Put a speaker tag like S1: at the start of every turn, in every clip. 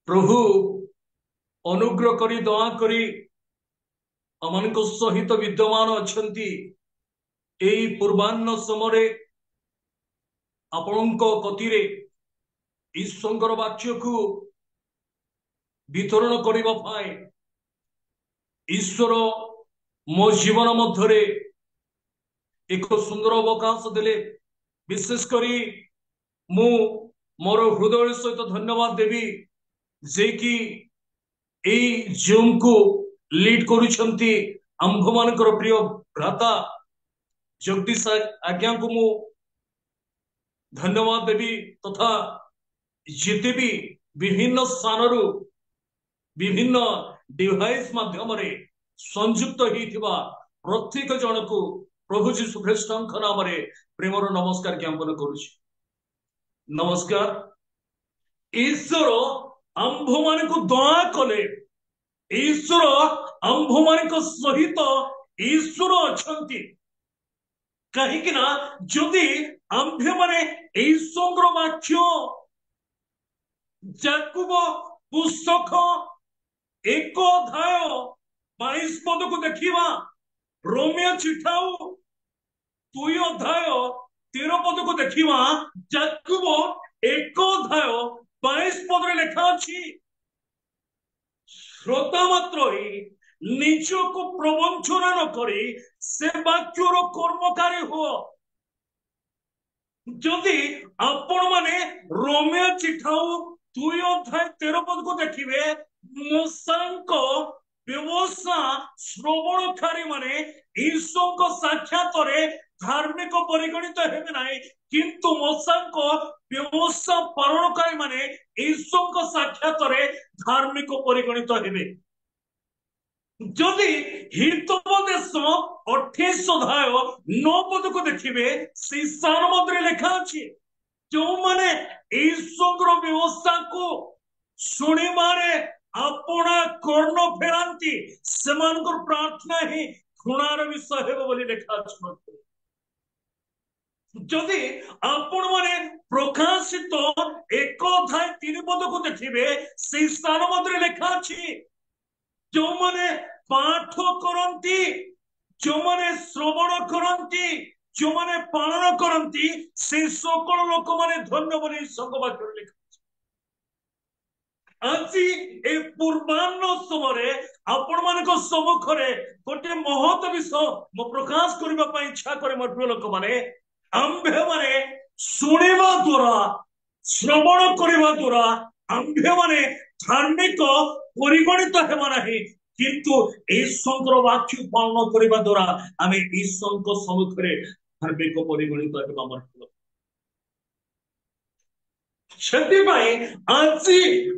S1: प्रभु अनुग्रह करी दया करी अमान सहित विद्यमान अच्छा पूर्वान्न समय आपण गति ईश्वर वाक्य को वितरण करने ईश्वर मो जीवन मध्य एक सुंदर अवकाश देले। विशेष करी मु मोर हृदय सहित धन्यवाद देवी जे कि जूम को लीड करुछंती आंभ मानकर प्रिय भ्राता जगदीश आज्ञा को मु धन्यवाद देवी तथा जिते भी विभिन्न स्थान विभिन्न डिवाइस माध्यम संयुक्त होता प्रत्येक जन को प्रभु जीशु ख्रीष्ट नाम प्रेमर नमस्कार ज्ञापन करुछि। नमस्कार। ईश्वर आंभ मान को दया कले। ईश्वर आंभ मान सहित ईश्वर अच्छा कहीं जदि आंभे माने ईश्वर वाक्य याकूब पुस्तक 1 अध्याय 22 पद को देखा रोमियो चिठाऊ 2 अध्याय 13 पद को देखा याकूब 1 अध्याय 22 पद लिखा अच्छी श्रोता मात्र ही निज को प्रवंचना न करी से वाक्यर कर्मकारी हो। जदि आपण माने रोमियो चिठाऊ 2 अध्याय 13 पद को देखिए मूसांक व्यवस्था श्रवणकारी माने ईश्वर साक्षात धार्मिक परिगणित हेबे नाही किंतु मूसांक व्यवस्था पालनकारी माने ईश्वर साक्षात धार्मिक परिगणित हेबे। जदि हितोपदेश 28 अध्याय 9 पद को देखिए से स्थान मध्य लिखा अच्छी जो माने ईश्वर व्यवस्था को शुणिबारे अपना कर्ण फेरांती सेमानकर प्रार्थना ही खुणार विषय हेबो बोली लिखा अछि। जदि आपण माने प्रकाशित 1 अध्याय 3 पद को देखिए से स्थान मध्य लिखा अछि जो माने पाठ करती जो माने श्रवण करती जो माने पालन करती से सकल लोक माने धन्य बोली संगवाक्य लिखा आज ए पूर्वान्न समय आपण मान सम्मुखें गोटे महत विषय मो प्रकाश करने इच्छा करे मोर प्रिय लोक माने आंभे माने शुणिबा द्वारा श्रवण करने द्वारा आंभे माने धार्मिक परिगणित हेबा नाही किंतु ईश्वर वाक्य पालन करने द्वारा आम ईश्वर सम्मुखें धार्मिक परिगणित हेबा मोर आज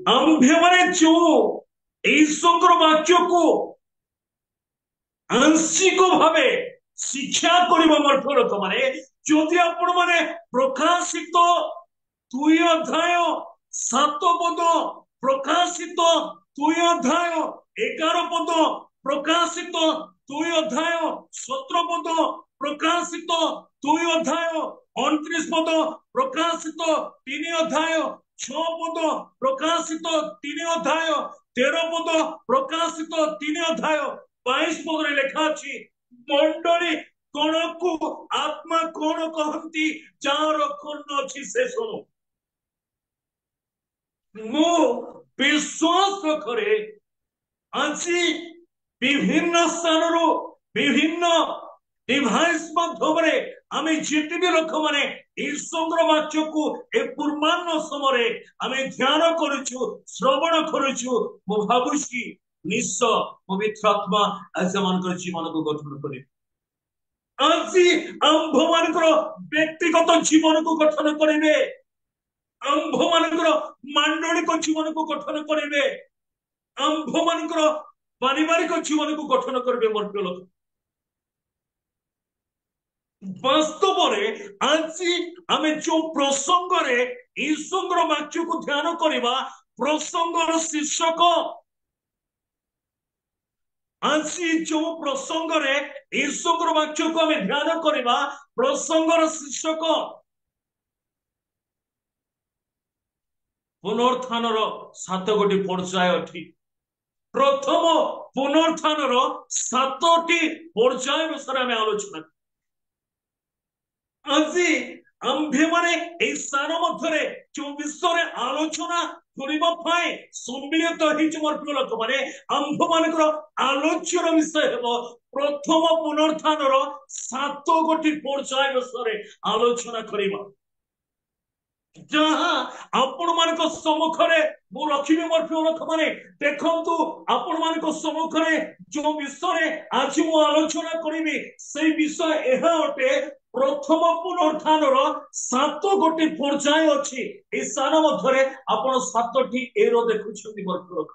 S1: आंभे माने जो ईश्वर वाक्य को आंशिक भावे शिक्षा करबा मोर प्रिय माने जदि आपण माने प्रकाशित 2 अध्याय 7 पद प्रकाशित 2 अध्याय 11 पद प्रकाशित 2 अध्याय 17 पद प्रकाशित 2 अध्याय 29 पद प्रकाशित 3 अध्याय 6 पद प्रकाशित 3 अध्याय 13 पद प्रकाशित 3 अध्याय 22 पद लिखा अछि मंडली कण को आत्मा कौन कहती जार कर्ण अच्छी से सुनो। मु विश्वास करे आज विभिन्न स्थान विभिन्न डिवाइस माध्यम आम जिते भी लोक मैंने ईश्वर वाक्य को ए पूर्वान्न समय आम ध्यान करुचु श्रवण करुचु मु भावुची निश्चय पवित्रात्मा आज मान जीवन को गठन करे आज आंभ मानकर व्यक्तिगत जीवन को गठन करेंगे आंभ मानकर मांडलिक जीवन को गठन करेंगे आंभ मानकर पारिवारिक जीवन को गठन करेंगे मोर प्रिय लोक वास्तव में आज आम जो प्रसंग ईश्वर वाक्य को ध्यान करवा प्रसंगर शीर्षक आज जो प्रसंग ईश्वर वाक्य को आम ध्यान करवा प्रसंगर शीर्षक पुनरुत्थानर 7 गोटी पर्याय अछि। प्रथम पुनरुत्थानर 7टी पर्याय विषय आम आलोचना आज आम्भे माने एई स्थान मध्यरे जो विषय आलोचना करिबा पाए सम्मिलित होइछ मोर प्रिय लोक माने आम्भ मानकर आलोच्यर विषय हेबो प्रथम पुनरुत्थानर 7 गोटी पर्याय विषय आलोचना करिबा जहाँ आपण मान सम्मुखरे मु रखिबे मोर प्रिय लोक माने देखंतु आपण मान सम्मुखरे जो विषय आज मु आलोचना करिबी से विषय एहा अटे प्रथम पुनरुत्थानर 7 गोटी पर्याय अछि। ए स्थान मध्यरे आपण 7टी एरो देखुछन्ती मोर प्रिय लोक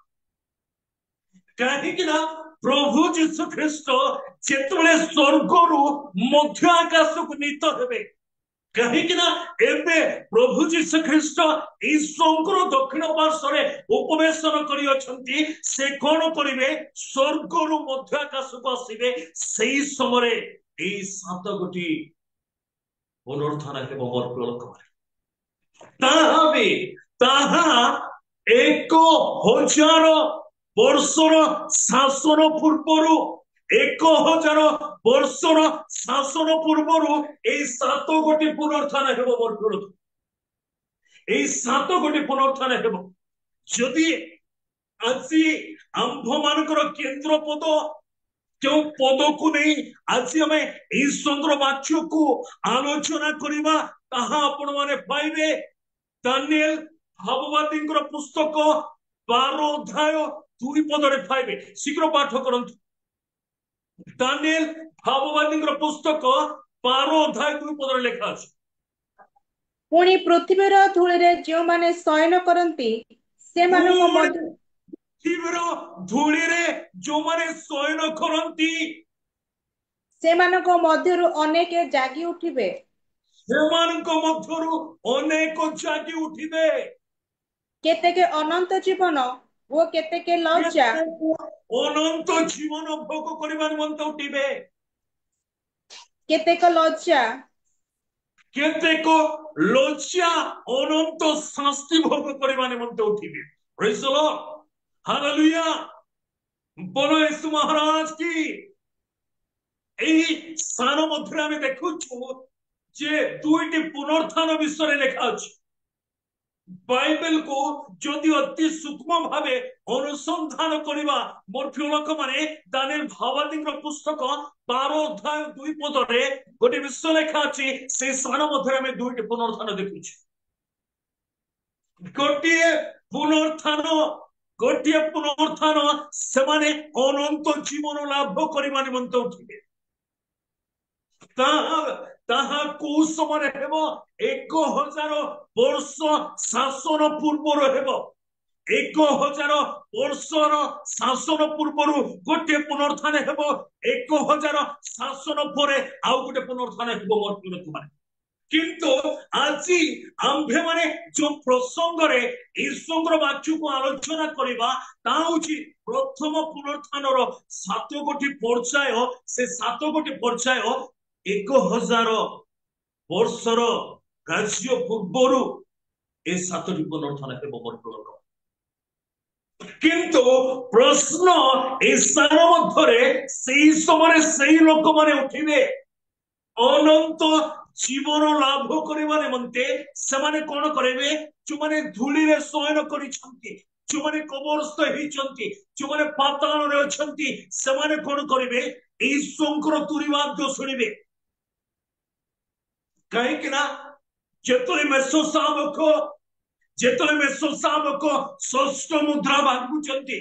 S1: काहेकि ना प्रभु जीसु ख्रीष्ट जेतबेले स्वर्गरु मध्य आकाश को नीत हेबे कहीं ना एबे प्रभु जीसु ख्रीष्ट ईश्वर दक्षिण पार्श्व उपवेशन करी से कौन करेंगे स्वर्गरु मध्य आकाश को आसवे से समय 7 गोटी पुनरुत्थान हेब मोर प्रिय लोक ताहा 1000 वर्षर शासन पूर्वर 1000 वर्षर शासन पूर्वर 7 गोटी पुनरुत्थान हेब मोर प्रिय लोक 7 गोटी पुनरुत्थान हेब जदि आज आम्भ मानकर केंद्र पद जो पद को नहीं आज आम ईश्वर वाक्य को आलोचना करवा ताहा आपण माने पाइबे दानिएल भाववादी पुस्तक 12 अध्याय 2 पदरे पाइबे शीघ्र पाठ करंतु दानिएल भाववादी पुस्तक 12 अध्याय 2 पदरे लिखा अछि
S2: पुणी पृथ्वीर धूलिरे जो माने शयन करंती से मानको मध्य
S1: पृथ्वीर धूलिरे जो माने शयन करंती
S2: से मानको मध्यरु अनेक जागी उठिबे
S1: सेमानक मध्यरु अनेक जागी उठिबे
S2: केतेके अनंत जीवन ओ केतेके लज्जा
S1: अनंत जीवन भोग करिबार निमंत उठिबे
S2: केतेक लज्जा
S1: केतेक लज्जा अनंत शास्ति भोग करिबार निमंत उठिबे प्रेज द लॉर्ड हालेलुया बोलो यीशु महाराज की एही स्थान मध्यरे आमे देखुछु जे 2टी पुनरुत्थान विषय लिखा अछि बाइबल को जदि अति सूक्ष्म भावे अनुसंधान करिबा मोर प्रिय लोक माने दानिएल भाववादी पुस्तक 12 अध्याय 2 पदरे गोटे विषय लिखा अछि से स्थान मध्यरे आमे 2टी पुनरुत्थान देखुछु गोटिए पुनरुत्थान से माने अनंत जीवन लाभ करिबा निमंत उठिबे ताहा को समय हेब 1000 वर्ष शासन पूर्वर हेब 1000 वर्षर शासन पूर्वर गोटे पुनरुत्थान हेब 1000 शासन परे आउ गोटे पुनरुत्थान हेब मोर प्रिय तुम्हारे किंतु आज आम्भे माने जो प्रसंग रे ईश्वर वाक्य को आलोचना करबा ता होची प्रथम पुनरुत्थानर 7 गोटी पर्याय से 7 गोटी पर्याय 1000 वर्षर राज्य पूर्वर ए 7टी पुनरुत्थान हेब मोर प्रिय लोक किंतु प्रश्न ए स्थान मध्यरे सेही समय सेही लोक माने उठिबे अनंत जीवन लाभ करबा निमंते सेमाने कोन करेबे जो माने धूली रे शयन करिसंती जो माने कबरस्थ हेइचंती जो माने पाताल रे अछंती सेमाने कोन करेबे ईश्वर तुरीवाद्य सुनिबे कहीं कि ना जेतले मेसो शावक षष्ठ मुद्रा भांगुचंती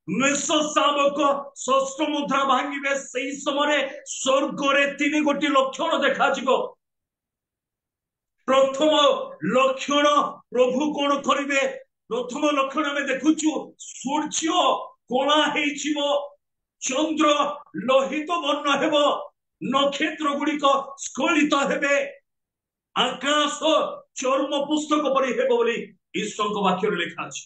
S1: मेसो शावक षष्ठ मुद्रा भांगिबे सेही समय स्वर्ग रे 3 गोटी लक्षण देखा जिवो प्रथम लक्षण प्रभु कोन करिवे प्रथम लक्षण में देखुछु सूर्य कोणा हेइचिवो चंद्र लोहित वर्ण हेबो नक्षत्र गुड़िक स्खलित हेबे आकाश चर्म पुस्तक परि हेबो बोली ईश्वर वाक्य लिखा अछि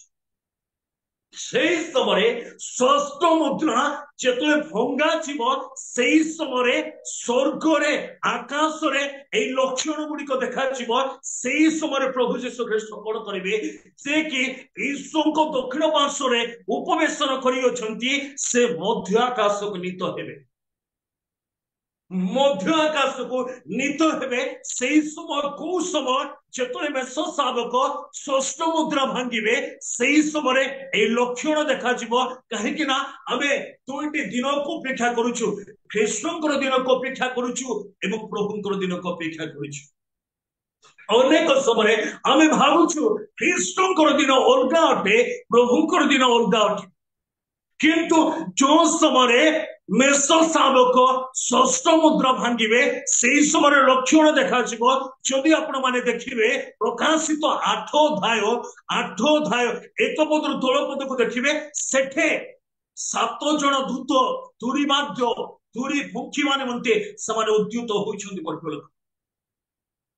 S1: সেই সময়ে ষষ্ঠ মুদ্রা যেତେବେଳେ ভଙ୍ଗা ଯିବ সেই সময়ে স্বর্গরে আকাশরে এই লক্ষণ গুড়িক দেখাଯିବ সেই সময়ে প্রভু যীশু খ্রিস্ট কଣ କରିବେ ଯେ କି ଈଶ୍ୱରଙ୍କ ଦକ୍ଷିଣ ପାର୍ଶ୍ୱରେ ଉପବେଶନ କରିଅଛନ୍ତି ସେ ମଧ୍ୟ ଆକାଶକୁ ନୀତ ହେବେ ମଧ୍ୟ ଆକାଶକୁ ନୀତ ହେବେ সেই সময় କୋଉ ସମୟ ଯେତେବେଳେ ମେଷ ଶାବକ ଷଷ୍ଠ ମୁଦ୍ରା ଭାଙ୍ଗିବେ সেই ସମୟରେ এই ଲକ୍ଷଣ ଦେଖାଯିବ କାହିଁକି ନା ଆମେ ଦୁଇଟି ଦିନକୁ ଅପେକ୍ଷା କରୁଛୁ ଖ୍ରୀଷ୍ଟଙ୍କର ଦିନକୁ ଅପେକ୍ଷା କରୁଛୁ ଏବଂ ପ୍ରଭୁଙ୍କର ଦିନକୁ ଅପେକ୍ଷା କରୁଛୁ ଅନେକ ସମୟରେ ଆମେ ଭାବୁଛୁ ଖ୍ରୀଷ୍ଟଙ୍କର ଦିନ ଅଲଗା ଅଟେ ପ୍ରଭୁଙ୍କର ଦିନ ଅଲଗା ଅଟେ କିନ୍ତୁ ଯୋଉ ସମୟରେ ମେଷ ଶାବକ ଷଷ୍ଠ ମୁଦ୍ରା ଭାଙ୍ଗିବେ সেই ସମୟରେ ଲକ୍ଷଣ ଦେଖାଯିବ ଯଦି ଆପଣ ମାନେ ଦେଖିବେ ପ୍ରକାଶିତ 8 ଅଧ୍ୟାୟ 1 ପଦରୁ 13 ପଦକୁ ଦେଖିବେ ସେଠେ 7 ଜଣ ଦୂତ ତୁରୀ ବାଦ୍ୟ ତୁରୀ ଫୁଙ୍କିବା ନିମନ୍ତେ ସେମାନେ ଉଦ୍ୟୁତ ହୋଇଛନ୍ତି ବର୍ତ୍ତମାନ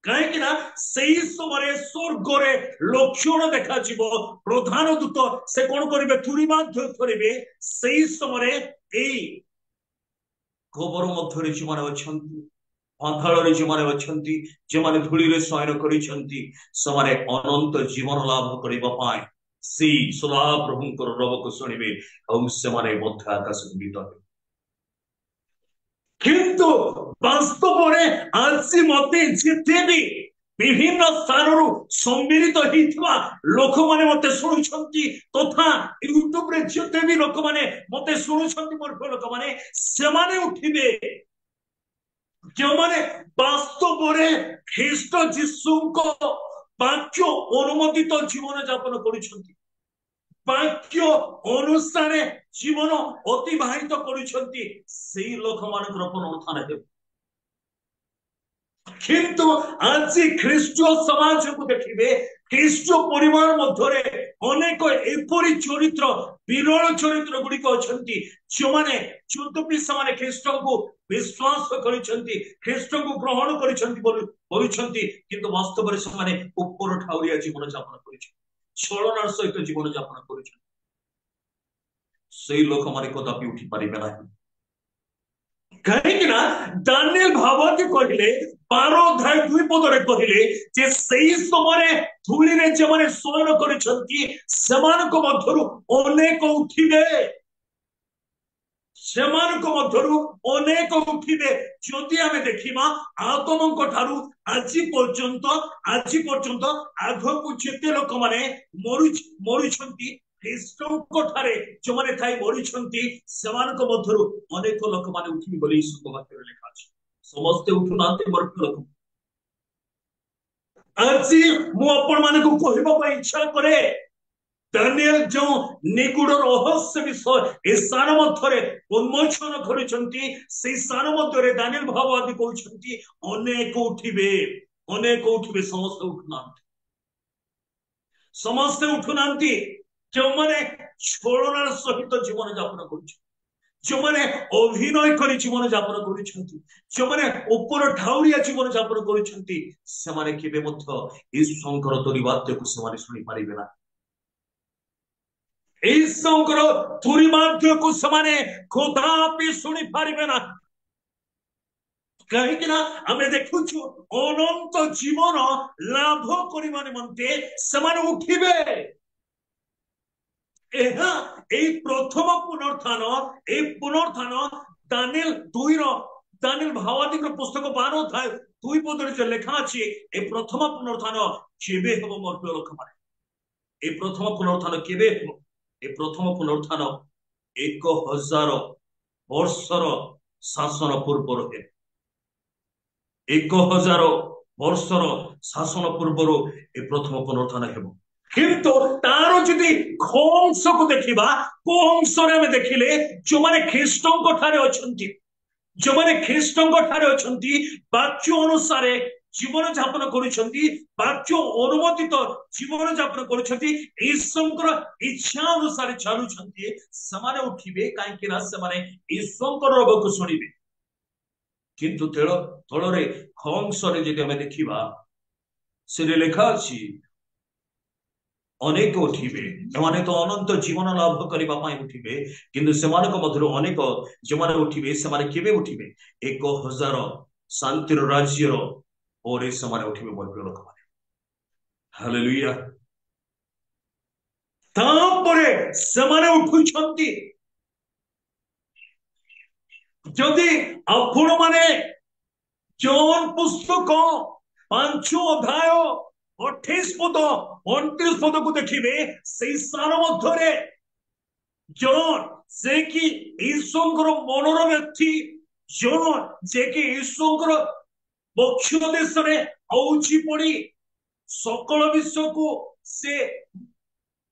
S1: କାହିଁକି ନା ସେଇ ସମୟରେ ସ୍ୱର୍ଗରେ ଲକ୍ଷଣ ଦେଖାଯିବ ପ୍ରଧାନ ଦୂତ ସେ କଣ କରିବେ ତୁରୀ ବାଦ୍ୟ କରିବେ ସେଇ ସମୟରେ ଏଇ କବର ମଧ୍ୟରେ ଯେଉଁମାନେ ଅଛନ୍ତି ପାତାଳରେ ଯେଉଁମାନେ ଅଛନ୍ତି ଯେଉଁମାନେ ଧୂଳିରେ ଶୟନ କରିଛନ୍ତି ସେମାନେ ଅନନ୍ତ ଜୀବନ ଲାଭ କରିବା ପାଇଁ ସେଇ ସଦାପ୍ରଭୁଙ୍କର ରବକୁ ଶୁଣିବେ ଆଉ ସେମାନେ ମଧ୍ୟ ଆକାଶକୁ ନୀତ ହେବେ କିନ୍ତୁ ବାସ୍ତବରେ ଆଜି ମତେ ଯେତେ ବି ବିଭିନ୍ନ ସ୍ଥାନରୁ ସମ୍ମିଳିତ ହେଇଥିବା ଲୋକମାନେ ମତେ ଶୁଣୁଛନ୍ତି ତଥା ୟୁଟ୍ୟୁବରେ ଯେତେ ବି ଲୋକମାନେ ମତେ ଶୁଣୁଛନ୍ତି ମୋର ଲୋକମାନେ ସେମାନେ ଉଠିବେ ଯେଉଁମାନେ ବାସ୍ତବରେ ଖ୍ରୀଷ୍ଟ ଯୀଶୁଙ୍କ ବାକ୍ୟ ଅନୁମୋଦିତ ଜୀବନ ଯାପନ କରୁଛନ୍ତି ବାକ୍ୟ ଅନୁସାରେ ଜୀବନ ଅତିବାହିତ କରୁଛନ୍ତି ସେଇ ଲୋକମାନଙ୍କର ପୁନରୁତ୍ଥାନ ହେବ କିନ୍ତୁ ଆଜି ଖ୍ରୀଷ୍ଟୀୟ ସମାଜକୁ ଦେଖିବେ ଖ୍ରୀଷ୍ଟ ପରିବାର ମଧ୍ୟରେ ଅନେକ ଏପରି ଚରିତ୍ର ବିରଳ ଚରିତ୍ର ଗୁଡିକ ଅଛନ୍ତି ଯେଉଁମାନେ ଯଦ୍ୟପି ସେମାନେ ଖ୍ରୀଷ୍ଟଙ୍କୁ ବିଶ୍ୱାସ କରିଛନ୍ତି ଖ୍ରୀଷ୍ଟଙ୍କୁ ଗ୍ରହଣ କରିଛନ୍ତି କରୁଛନ୍ତି କିନ୍ତୁ ବାସ୍ତବରେ ସେମାନେ ଉପର ଠାଉରିଆ ଜୀବନ ଯାପନ କରିଛନ୍ତି ଛଳନାର ସହିତ ଜୀବନ ଯାପନ କରୁଛନ୍ତି ସେଇ ଲୋକମାନେ କଦାପି ଉଠି ପାରିବେ ନାହିଁ କାହିଁକି ନା ଦାନିଏଲ ଭାବନ୍ତି କହିଲେ 12 ଅଧ୍ୟାୟ 2 ପଦରେ କହିଲେ ଯେ ସେଇ ସମୟରେ ଧୂଳିରେ ଯେଉଁମାନେ ଶୟନ କରିଛନ୍ତି ସେମାନଙ୍କ ମଧ୍ୟରୁ ଅନେକ ଉଠିବେ ସେମାନଙ୍କ ମଧ୍ୟରୁ ଅନେକ ଉଠିବେ ଯଦି ଆମେ ଦେଖିବା ଆଦମଙ୍କ ଠାରୁ ଆଜି ପର୍ଯ୍ୟନ୍ତ ଆଗକୁ ଯେତେ ଲୋକମାନେ ମରୁଛନ୍ତି ଖ୍ରୀଷ୍ଟଙ୍କ ଠାରେ ଯେଉଁମାନେ ଥାଇ ମରିଛନ୍ତି ସେମାନଙ୍କ ମଧ୍ୟରୁ ଅନେକ ଲୋକମାନେ ଉଠିବେ ବୋଲି ଈଶ୍ୱରଙ୍କ ବାକ୍ୟରେ ଲେଖା ଅଛି ସମସ୍ତେ ଉଠୁନାହାନ୍ତି ମର୍ତ୍ୟ ଲୋକ ଆଜି ମୁଁ ଆପଣମାନଙ୍କୁ କହିବା ପାଇଁ ଇଚ୍ଛା କରେ ଦାନିଏଲ ଯେଉଁ ନିଗୁଡ ରହସ୍ୟ ବିଷୟ ଏ ସ୍ଥାନ ମଧ୍ୟରେ ଉନ୍ମୋଚନ କରିଛନ୍ତି ସେଇ ସ୍ଥାନ ମଧ୍ୟରେ ଦାନିଏଲ ଭାବବାଦୀ କହୁଛନ୍ତି ଅନେକ ଉଠିବେ ସମସ୍ତେ ଉଠୁନାହାନ୍ତି ଯେଉଁମାନେ ଛଳନାର ସହିତ ଜୀବନ ଯାପନ କରୁଛନ୍ତି ଯେଉଁମାନେ ଅଭିନୟ କରି ଜୀବନ ଯାପନ କରୁଛନ୍ତି ଯେଉଁମାନେ ଉପର ଠାଉରିଆ ଜୀବନ ଯାପନ କରୁଛନ୍ତି ସେମାନେ କେବେ ମଧ୍ୟ ଈଶ୍ୱରଙ୍କର ତୋରିବାଦ୍ୟକୁ ସେମାନେ ଶୁଣିପାରିବେ ନା ଈଶ୍ୱରଙ୍କର ତୋରିବାଦ୍ୟକୁ ସେମାନେ କଦାପି ଶୁଣିପାରିବେ ନା କାହିଁକି ନା ଆମେ ଦେଖୁଛୁ ଅନନ୍ତ ଜୀବନ ଲାଭ କରିବା ନିମନ୍ତେ ସେମାନେ ଉଠିବେ ଏହା এই প্রথম পুনর্থান দানিয়েল 2 দানিয়েল ভাবাদীଙ୍କ পুস্তକ 12 ଅଧ୍ୟାୟ 2 ପଦରେ যে লেখা ଅଛି এই প্রথম পুনর্থান কেবে ହେବ ମୋର ପ୍ରିୟ ଲୋକମାନେ এই প্রথম পুনর্থান কেবে ହେବ এই প্রথম পুনর্থান 1000 ବର୍ଷର ଶାସନ ପୂର୍ବରୁ ହେବ 1000 ବର୍ଷର ଶାସନ ପୂର୍ବରୁ এই প্রথম পুনর্থাନ ହେବ কিন্তু ତାର ଯଦି ଅଂଶକୁ ଦେଖିବା କୋଉ ଅଂଶରେ ଆମେ ଦେଖିଲେ ଯେଉଁମାନେ ଖ୍ରୀଷ୍ଟଙ୍କ ଠାରେ ଅଛନ୍ତି ବାକ୍ୟ ଅନୁସାରେ ଜୀବନ ଯାପନ କରୁଛନ୍ତି ବାକ୍ୟ ଅନୁମୋଦିତ ଜୀବନ ଯାପନ କରୁଛନ୍ତି ଈଶ୍ୱରଙ୍କର ଇଚ୍ଛା ଅନୁସାରେ ଚାଲୁଛନ୍ତି ସେମାନେ ଉଠିବେ କାହିଁକି ନା ସେମାନେ ଈଶ୍ୱରଙ୍କର ରୋଗକୁ ଶୁଣିବେ କିନ୍ତୁ ତଳରେ ଅଂଶରେ ଯଦି ଆମେ ଦେଖିବା ସେରେ ଲେଖା ଅଛି ଅନେକ ଉଠିବେ। ଏମାନେ ତ ଅନନ୍ତ ଜୀବନ ଲାଭ କରିବା ପାଇଁ ଉଠିବେ, କିନ୍ତୁ ସେମାନଙ୍କ ମଧ୍ୟରୁ ଅନେକ ଯେଉଁମାନେ ଉଠିବେ ସେମାନେ କେବେ ଉଠିବେ? 1000 ଶାନ୍ତିର ରାଜ୍ୟର ପରେ ସେମାନେ ଉଠିବେ ମୋ ପ୍ରିୟ ଲୋକମାନେ। ହାଲେଲୁୟା। ତାପରେ ସେମାନେ ଉଠୁଛନ୍ତି। ଯଦି ଆପଣ ମାନେ ଜୋନ୍ ପୁସ୍ତକ 5 ଅଧ୍ୟାୟ 28 ପଦ 29 ପଦକୁ ଦେଖିବେ, ସେଇ ସ୍ଥାନ ମଧ୍ୟରେ ଜୋନ୍ ସେ କି ଈଶ୍ୱରଙ୍କର ମନର ବ୍ୟକ୍ତି, ଜୋନ୍ ଯେ କି ଈଶ୍ୱରଙ୍କର ବକ୍ଷ ଦେଶରେ ଆଉଜି ପଡି ସକଳ ବିଶ୍ୱକୁ ସେ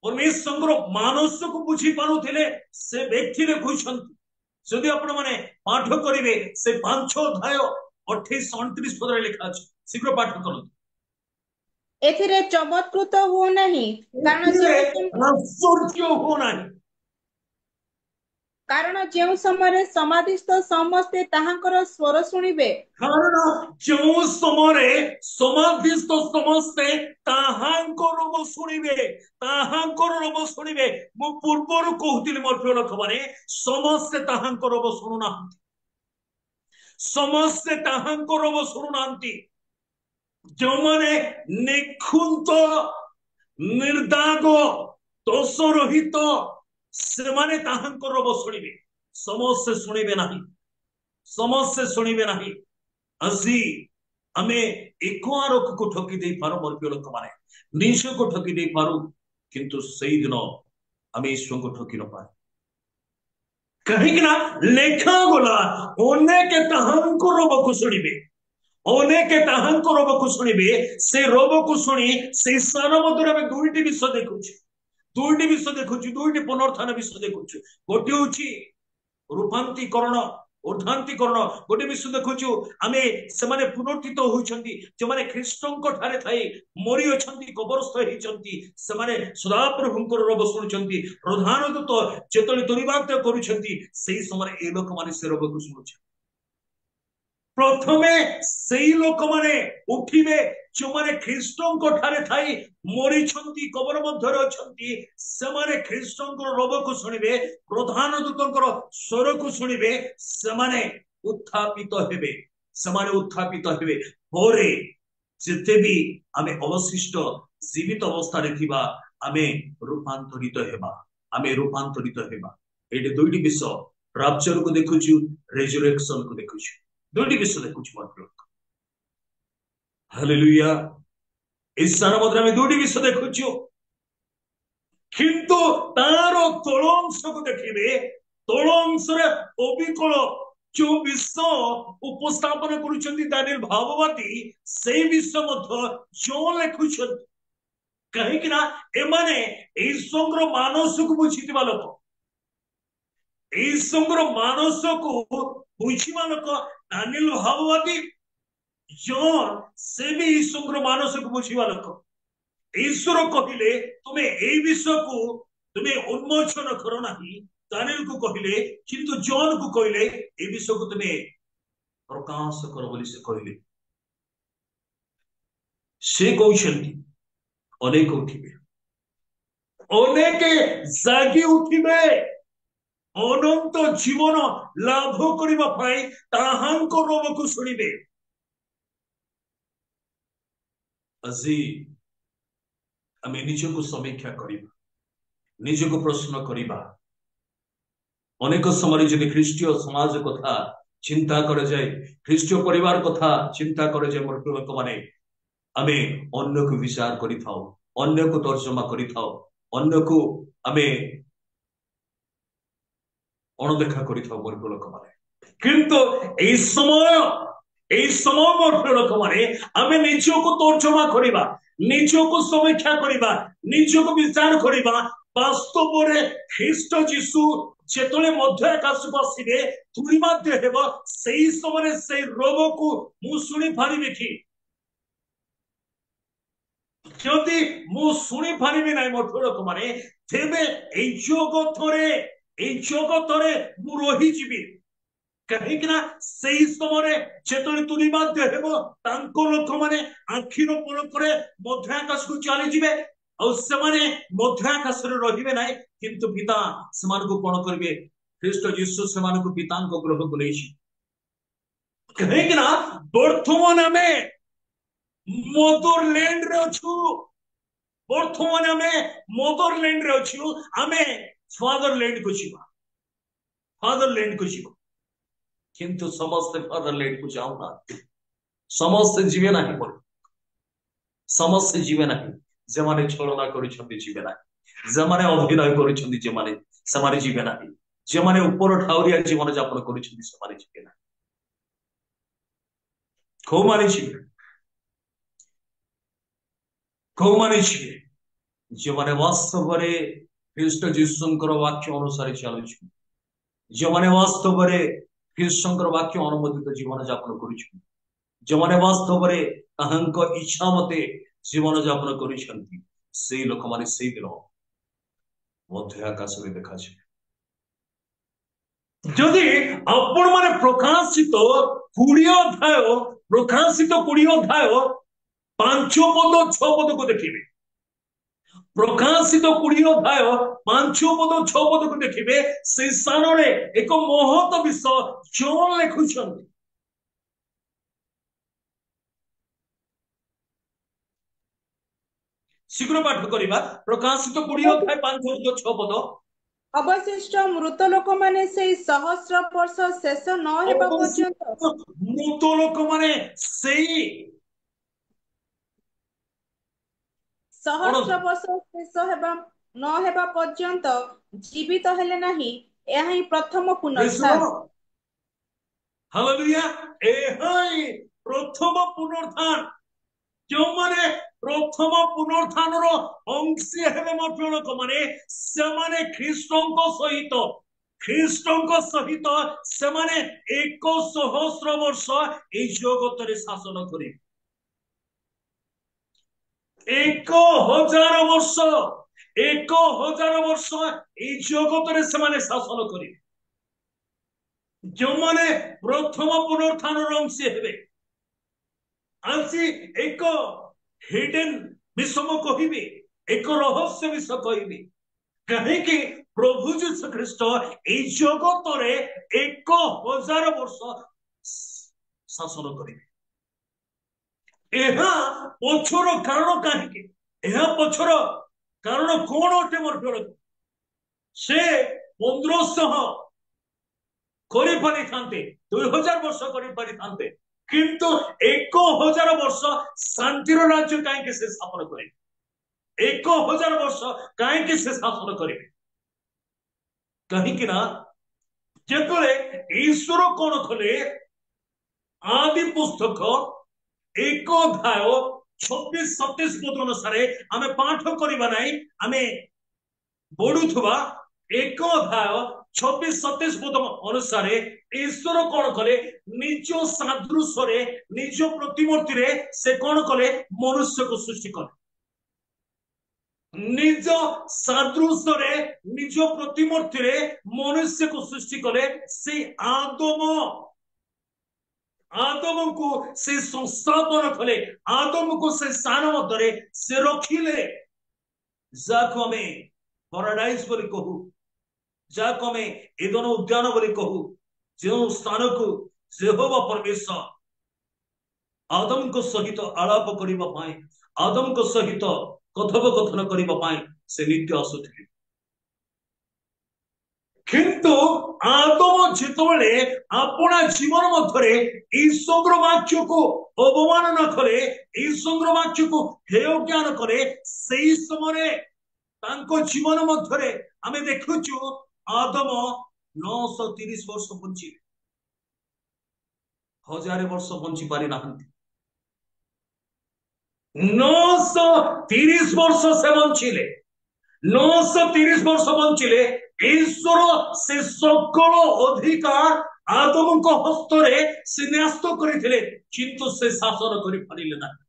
S1: ପରମେଶ୍ୱରଙ୍କର ମାନସକୁ ବୁଝି ପାରୁଥିଲେ ସେ ବ୍ୟକ୍ତି ଲେଖୁଛନ୍ତି। ଯଦି ଆପଣ ମାନେ ପାଠ କରିବେ, ସେ 5 ଅଧ୍ୟାୟ 28 29 ପଦରେ ଲେଖା ଅଛି। ଶୀଘ୍ର ପାଠ କରନ୍ତୁ।
S2: ଏଥିରେ ଚମତ୍କୃତ ହୁଅ ନାହିଁ,
S1: ଆଶ୍ଚର୍ଯ୍ୟ ହୁଅ ନାହିଁ,
S2: କାରଣ ଯେଉଁ ସମୟରେ ସମାଧିସ୍ଥ ସମସ୍ତେ ତାହାଙ୍କର ସ୍ୱର ଶୁଣିବେ।
S1: କାରଣ ଯେଉଁ ସମୟରେ ସମାଧିସ୍ଥ ସମସ୍ତେ ତାହାଙ୍କ ରୋଗ ଶୁଣିବେ, ତାହାଙ୍କର ରୋଗ ଶୁଣିବେ। ମୁଁ ପୂର୍ବରୁ କହୁଥିଲି ମୋ ପ୍ରିୟ ଲୋକମାନେ, ସମସ୍ତେ ତାହାଙ୍କ ରୋଗ ଶୁଣୁନାହାନ୍ତି, ସମସ୍ତେ ତାହାଙ୍କ ରୋଗ ଶୁଣୁନାହାନ୍ତି। ଯେଉଁମାନେ ନିଖୁନ୍ତ ନିର୍ଦାଗ ଦୋଷ ରହିତ, ସେମାନେ ତାହାଙ୍କ ରୋଗ ଶୁଣିବେ। ସମସ୍ତେ ଶୁଣିବେ ନାହିଁ, ସମସ୍ତେ ଶୁଣିବେ ନାହିଁ। ଆଜି ଆମେ ଏକ ଆରୋକକୁ ଠକି ଦେଇପାରୁ ମୋ ପ୍ରିୟ ଲୋକମାନେ, ନିଜକୁ ଠକି ଦେଇପାରୁ, କିନ୍ତୁ ସେଇଦିନ ଆମେ ଈଶ୍ୱରଙ୍କୁ ଠକି ନପାରୁ। କାହିଁକି ନା ଲେଖାଗଲା ଅନେକ ତାହାଙ୍କ ରୋଗକୁ ଶୁଣିବେ, ଅନେକ ତାହାଙ୍କ ରୋଗକୁ ଶୁଣିବେ। ସେ ରୋଗକୁ ଶୁଣି ସେଇ ସ୍ଥାନ ମଧ୍ୟରେ ଆମେ ଦୁଇଟି ବିଷୟ ଦେଖୁଛୁ, ଦୁଇଟି ପୁନରୁତ୍ଥାନ ବିଷୟ ଦେଖୁଛୁ। ଗୋଟିଏ ହଉଛି ରୂପାନ୍ତରୀକରଣ, ଉର୍ଦ୍ଧାନ୍ତରୀକରଣ। ଗୋଟେ ବିଷୟ ଦେଖୁଛୁ ଆମେ ସେମାନେ ପୁନରୁତ୍ଥିତ ହୋଇଛନ୍ତି, ଯେଉଁମାନେ ଖ୍ରୀଷ୍ଟଙ୍କ ଠାରେ ଥାଇ ମରିଅଛନ୍ତି, କବରସ୍ଥ ହେଇଛନ୍ତି, ସେମାନେ ସଦାପ୍ରଭୁଙ୍କର ରୋଗ ଶୁଣୁଛନ୍ତି। ପ୍ରଧାନ ଦୂତ ଯେତେବେଳେ ଦୁର୍ବାକ୍ୟ କରୁଛନ୍ତି, ସେଇ ସମୟରେ ଏ ଲୋକମାନେ ସେ ରୋଗକୁ ଶୁଣୁଛନ୍ତି। ପ୍ରଥମେ ସେଇ ଲୋକମାନେ ଉଠିବେ ଯେଉଁମାନେ ଖ୍ରୀଷ୍ଟଙ୍କ ଠାରେ ଥାଇ ମରିଛନ୍ତି, କବର ମଧ୍ୟରେ ଅଛନ୍ତି। ସେମାନେ ଖ୍ରୀଷ୍ଟଙ୍କର ରୋଗକୁ ଶୁଣିବେ, ପ୍ରଧାନ ଦୂତଙ୍କର ସ୍ୱରକୁ ଶୁଣିବେ, ସେମାନେ ଉତ୍ଥାପିତ ହେବେ, ସେମାନେ ଉତ୍ଥାପିତ ହେବେ। ପରେ ଯେତେ ବି ଆମେ ଅବଶିଷ୍ଟ ଜୀବିତ ଅବସ୍ଥାରେ ଥିବା, ଆମେ ରୂପାନ୍ତରିତ ହେବା, ଆମେ ରୂପାନ୍ତରିତ ହେବା। ଏଇଠି ଦୁଇଟି ବିଷୟ, ରାପ୍ଚରକୁ ଦେଖୁଛୁ, ରେଜୁରେକ୍ସନକୁ ଦେଖୁଛୁ, ଦୁଇଟି ବିଷୟ ଦେଖୁଛୁ ମୋ ପ୍ରିୟ ଲୋକ। ହାଲେଲୁୟା। এই ସ୍ଥାନ ମଧ୍ୟରେ ଆମେ ଦୁଇଟି ବିଷୟ ଦେଖୁଛୁ, କିନ୍ତୁ ତାର ତଳ ଅଂଶକୁ ଦେଖିବେ, ତଳ ଅଂଶରେ ଅବିକଳ ଯୋଉ ବିଷୟ ଉପସ୍ଥାପନ କରୁଛନ୍ତି ଦାନିଏଲ ଭାବବାଦୀ, ସେଇ ବିଷୟ ମଧ୍ୟ ଯୋଉ ଲେଖୁଛନ୍ତି। କାହିଁକି ନା ଏମାନେ ଈଶ୍ୱରଙ୍କର ମାନସକୁ ବୁଝିଥିବା ଲୋକ, ଈଶ୍ୱରଙ୍କର ମାନସକୁ ବୁଝିବା ଲୋକ ଦାନିଏଲ ଭାବବାଦୀ, ଜନ୍ ସେ ବି ଈଶ୍ୱରଙ୍କର ମାନସକୁ ବୁଝିବା ଲୋକ। ଈଶ୍ୱର କହିଲେ ତୁମେ ଏଇ ବିଷୟକୁ ତୁମେ ଉନ୍ମୋଚନ କର ନାହିଁ, ଦାନିଏଲକୁ କହିଲେ, କିନ୍ତୁ ଜନ୍କୁ କହିଲେ ଏ ବିଷୟକୁ ତୁମେ ପ୍ରକାଶ କର ବୋଲି ସେ କହିଲେ। ସେ କହୁଛନ୍ତି ଅନେକ ଉଠିବେ, ଅନେକ ଜାଗି ଉଠିବେ, ଅନନ୍ତ ଜୀବନ ଲାଭ କରିବା ପାଇଁ ତାହାଙ୍କ ରୋଗକୁ ଶୁଣିବେ। ଆଜି ଆମେ ନିଜକୁ ସମୀକ୍ଷା କରିବା, ନିଜକୁ ପ୍ରଶ୍ନ କରିବା। ଅନେକ ସମୟରେ ଯଦି ଖ୍ରୀଷ୍ଟୀୟ ସମାଜ କଥା ଚିନ୍ତା କରାଯାଏ, ଖ୍ରୀଷ୍ଟୀୟ ପରିବାର କଥା ଚିନ୍ତା କରାଯାଏ, ମୋର ପ୍ରିୟ ଲୋକମାନେ, ଆମେ ଅନ୍ୟକୁ ବିଚାର କରିଥାଉ, ଅନ୍ୟକୁ ତର୍ଜମା କରିଥାଉ, ଅନ୍ୟକୁ ଆମେ ଅଣଦେଖା କରିଥାଉ ମୋର ପ୍ରିୟ ଲୋକମାନେ। କିନ୍ତୁ এই ସମୟ ମୋର ପ୍ରିୟ ଲୋକମାନେ, ଆମେ ନିଜକୁ ତର୍ଜମା କରିବା, ନିଜକୁ ସମୀକ୍ଷା କରିବା, ନିଜକୁ ବିଚାର କରିବା। ବାସ୍ତବରେ ଖ୍ରୀଷ୍ଟ ଯୀଶୁ ଯେତେବେଳେ ମଧ୍ୟ ଆକାଶକୁ ଆସିବେ, ତୁରିବାଦ୍ୟ ହେବ, ସେଇ ସମୟରେ ସେଇ ରୋଗକୁ ମୁଁ ଶୁଣିପାରିବି କି? ଯଦି ମୁଁ ଶୁଣିପାରିବି ନାହିଁ ମୋ ପ୍ରିୟ ଲୋକମାନେ, ତେବେ ଏଇ ଜଗତରେ ମୁଁ ରହିଯିବି। କାହିଁକି ନା ସେଇ ସମୟରେ ଯେତେବେଳେ ତୁରିବାଦ୍ୟ ହେବ, ତାଙ୍କ ଲୋକମାନେ ଆଖିର ପଲକରେ ମଧ୍ୟ ଆକାଶକୁ ଚାଲିଯିବେ, ଆଉ ସେମାନେ ମଧ୍ୟ ଆକାଶରେ ରହିବେ ନାହିଁ, କିନ୍ତୁ ପିତା ସେମାନଙ୍କୁ କଣ କରିବେ? ଖ୍ରୀଷ୍ଟ ଯୀଶୁ ସେମାନଙ୍କୁ ପିତାଙ୍କ ଗୃହକୁ ନେଇଛି। କାହିଁକି ନା ବର୍ତ୍ତମାନ ଆମେ ମଦରଲ୍ୟାଣ୍ଡ ରେ ଅଛୁ। ବର୍ତ୍ତମାନ ଆମେ ମଦରଲ୍ୟାଣ୍ଡ ରେ ଅଛୁ। ଆମେ ଫାଦରଲ୍ୟାଣ୍ଡ କୁ ଯିବା, ଫାଦରଲ୍ୟାଣ୍ଡ କୁ ଯିବା। କିନ୍ତୁ ସମସ୍ତେ ଫାଦରଲ୍ୟାଣ୍ଡ କୁ ଯାଉନାହାନ୍ତି। ସମସ୍ତେ ଯିବେ ନାହିଁ ବୋଲି, ସମସ୍ତେ ଯିବେ ନାହିଁ। ଯେମାନେ ଛଳନା କରିଛନ୍ତି ଯିବେ ନାହିଁ, ଯେମାନେ ଅଭିନୟ କରିଛନ୍ତି ସେମାନେ ଯିବେ ନାହିଁ, ଯେମାନେ ଉପର ଠାଉରିଆ ଜୀବନ ଯାପନ କରିଛନ୍ତି ସେମାନେ ଯିବେ ନାହିଁ। କୋଉମାନେ ଯିବେ? କୋଉମାନେ ଯିବେ? ଯେଉଁମାନେ ବାସ୍ତବରେ ଖ୍ରୀଷ୍ଟ ଯୀଶୁଙ୍କର ବାକ୍ୟ ଅନୁସାରେ ଚାଲୁଛନ୍ତି, ଯେଉଁମାନେ ବାସ୍ତବରେ ଖ୍ରୀଷ୍ଟଙ୍କର ବାକ୍ୟ ଅନୁମୋଦିତ ଜୀବନ ଯାପନ କରୁଛନ୍ତି, ଯେଉଁମାନେ ବାସ୍ତବରେ ତାହାଙ୍କ ଇଚ୍ଛା ମତେ ଜୀବନ ଯାପନ କରୁଛନ୍ତି, ସେଇ ଲୋକମାନେ ସେଇଦିନ ମଧ୍ୟ ଆକାଶରେ ଦେଖାଯିବେ। ଯଦି ଆପଣ ମାନେ ପ୍ରକାଶିତ 20 ଅଧ୍ୟାୟ 5 ପଦ 6 ପଦକୁ ଦେଖିବେ, ପ୍ରକାଶିତ 20 ଅଧ୍ୟାୟ 5 ପଦ 6 ପଦକୁ ଦେଖିବେ, ସେଇ ସ୍ଥାନରେ ଏକ ମହତ ବିଷୟ ଜନ ଲେଖୁଛନ୍ତି। ଶୀଘ୍ର ପାଠ କରିବା, ପ୍ରକାଶିତ 20 ଅଧ୍ୟାୟ 5 ପଦ 6 ପଦ।
S2: ଅବଶିଷ୍ଟ ମୃତ ଲୋକମାନେ ସେଇ ସହସ୍ର ବର୍ଷ ଶେଷ ନ ହେବା ପର୍ଯ୍ୟନ୍ତ
S1: ମୃତ ଲୋକମାନେ ସେଇ
S2: ସହସ୍ର ବର୍ଷ ଶେଷ ନ ହେବା ପର୍ଯ୍ୟନ୍ତ ଜୀବିତ ହେଲେ ନାହିଁ। ଏହା ହିଁ ପ୍ରଥମ ପୁନରୁତ୍ଥାନ।
S1: ହାଲେଲୁୟା। ଏହା ହିଁ ପ୍ରଥମ ପୁନରୁତ୍ଥାନ। ଯେଉଁମାନେ ପ୍ରଥମ ପୁନରୁତ୍ଥାନର ଅଂଶୀ ହେବେ ମଧ୍ୟ ଲୋକମାନେ, ସେମାନେ ଖ୍ରୀଷ୍ଟଙ୍କ ସହିତ ସେମାନେ 1,000 ବର୍ଷ ଏଇ ଜଗତରେ ଶାସନ କରିବେ। 1,000 ବର୍ଷ, 1,000 ବର୍ଷ ଏଇ ଜଗତରେ ସେମାନେ ଶାସନ କରିବେ। ଯେଉଁମାନେ ପ୍ରଥମ ପୁନରୁତ୍ଥାନର ଅଂଶୀ ହେବେ। ଆଜି ଏକ ହିଡେନ୍ ବିଷୟ ମୁଁ କହିବି, ଏକ ରହସ୍ୟ ବିଷୟ କହିବି। କାହିଁକି ପ୍ରଭୁ ଯୀଶୁ ଖ୍ରୀଷ୍ଟ ଏଇ ଜଗତରେ 1,000 ବର୍ଷ ଶାସନ କରିବେ। ଏହା ପଛର କାରଣ କାହିଁକି? ଏହା ପଛର କାରଣ କଣ ଅଟେ ମୋର ପ୍ରିୟ? ସେ 1,500 କରିପାରିଥାନ୍ତେ, 2,000 ବର୍ଷ କରିପାରିଥାନ୍ତେ, କିନ୍ତୁ 1,000 ବର୍ଷ ଶାନ୍ତିର ରାଜ୍ୟ କାହିଁକି ସେ ସ୍ଥାପନ କରିବେ? 1,000 ବର୍ଷ କାହିଁକି ସେ ଶାସନ କରିବେ? କାହିଁକି ନା ଯେତେବେଳେ ଈଶ୍ୱର କଣ କଲେ, ଆଦି ପୁସ୍ତକ 1 ଅଧ୍ୟାୟ 26-27 ପଦ ଅନୁସାରେ ଆମେ ପାଠ କରିବା ନାହିଁ, ଆମେ ବଢୁଥିବା 1 ଅଧ୍ୟାୟ 26-27 ପଦ ଅନୁସାରେ ଈଶ୍ୱର କଣ କଲେ, ନିଜ ସାଦୃଶ୍ୟରେ ନିଜ ପ୍ରତିମୂର୍ତ୍ତିରେ ସେ କଣ କଲେ, ମନୁଷ୍ୟକୁ ସୃଷ୍ଟି କଲେ। ନିଜ ସାଦୃଶ୍ୟରେ ନିଜ ପ୍ରତିମୂର୍ତ୍ତିରେ ମନୁଷ୍ୟକୁ ସୃଷ୍ଟି କଲେ। ସେଇ ଆଦମକୁ ସେ ସଂସ୍ଥାପନ କଲେ, ଆଦମକୁ ସେ ସ୍ଥାନ ମଧ୍ୟରେ ସେ ରଖିଲେ, ଯାହାକୁ ଆମେ ପାରାଡାଇସ୍ ବୋଲି କହୁ, ଯାହାକୁ ଆମେ ଏଦନ ଉଦ୍ୟାନ ବୋଲି କହୁ, ଯେଉଁ ସ୍ଥାନକୁ ଯେହୋବା ପରମେଶ୍ୱର ଆଦମଙ୍କ ସହିତ ଆଳାପ କରିବା ପାଇଁ, ଆଦମଙ୍କ ସହିତ কথୋପକଥନ କରିବା ପାଇଁ ସେ ନିତ୍ୟ ଆସୁଥିଲେ। କିନ୍ତୁ ଆଦମ ଯେତେବେଳେ ଆପଣା ଜୀବନ ମଧ୍ୟରେ ଈଶ୍ୱର ବାକ୍ୟକୁ ଅବମାନନା କଲେ, ଈଶ୍ୱର ବାକ୍ୟକୁ ହେୟ ଜ୍ଞାନ କଲେ, ସେଇ ସମୟରେ ତାଙ୍କ ଜୀବନ ମଧ୍ୟରେ ଆମେ ଦେଖୁଛୁ ଆଦମ 930 ବର୍ଷ ବଞ୍ଚିଲେ, 1000 ବର୍ଷ ବଞ୍ଚି ପାରିନାହାନ୍ତି। 930 ବର୍ଷ ସେ ବଞ୍ଚିଲେ, 930 ବର୍ଷ ବଞ୍ଚିଲେ। ଈଶ୍ୱର ସେ ସକଳ ଅଧିକାର ଆଦମଙ୍କ ହସ୍ତରେ ସେ ନ୍ୟସ୍ତ କରିଥିଲେ, କିନ୍ତୁ ସେ ଶାସନ କରିପାରିଲେ ନାହିଁ,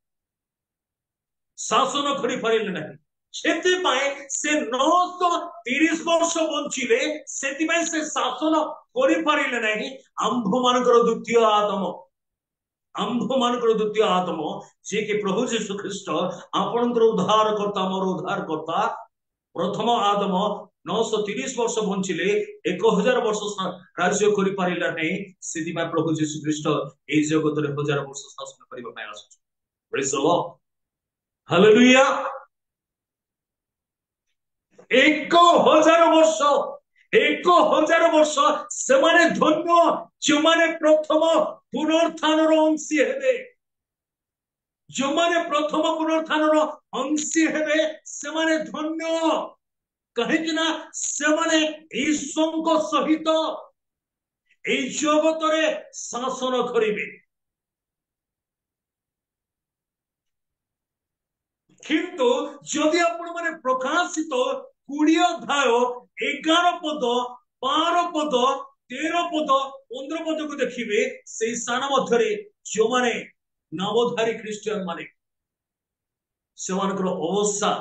S1: ଶାସନ କରିପାରିଲେ ନାହିଁ। ସେଥିପାଇଁ ସେ 930 ବର୍ଷ ବଞ୍ଚିଲେ, ସେଥିପାଇଁ ସେ ଶାସନ କରିପାରିଲେ ନାହିଁ। ଆମ୍ଭ ମାନଙ୍କର ଦ୍ୱିତୀୟ ଆଦମ, आंभ मानकर द्वितीय आत्म जे कि प्रभु जीशु ख्रीस्ट आपणकर उद्धार करता मोर उद्धार करता प्रथम आदम 930 वर्ष बंचिले 1000 वर्ष राज्य करि पारिला नै सेति प्रभु जीशु ख्रीस्ट ए जगत रे 1000 वर्ष शासन करिबा पय आसु प्रेज द लॉर्ड हालेलुया 1000 वर्ष 1000 वर्ष से माने धन्य जो माने प्रथम पुनरुत्थान रो अंशी हेबे जो माने प्रथम पुनरुत्थान रो अंशी हेबे से माने धन्य कहीं ना से माने ईश्वर सहित এই জগতরে শাসন করিবে কিন্তু যদি আপন মানে প্রকাশিত 20 অধ্যায় 11 পদ 12 পদ 13 পদ 15 পদକୁ ଦେଖିବେ সেই স্থান ମଧ୍ୟରେ ଯୋଉମାନେ ନାମଧାରୀ ଖ୍ରୀଷ୍ଟିଆନ ମାନେ ସେମାନଙ୍କର ଅବସ୍ଥା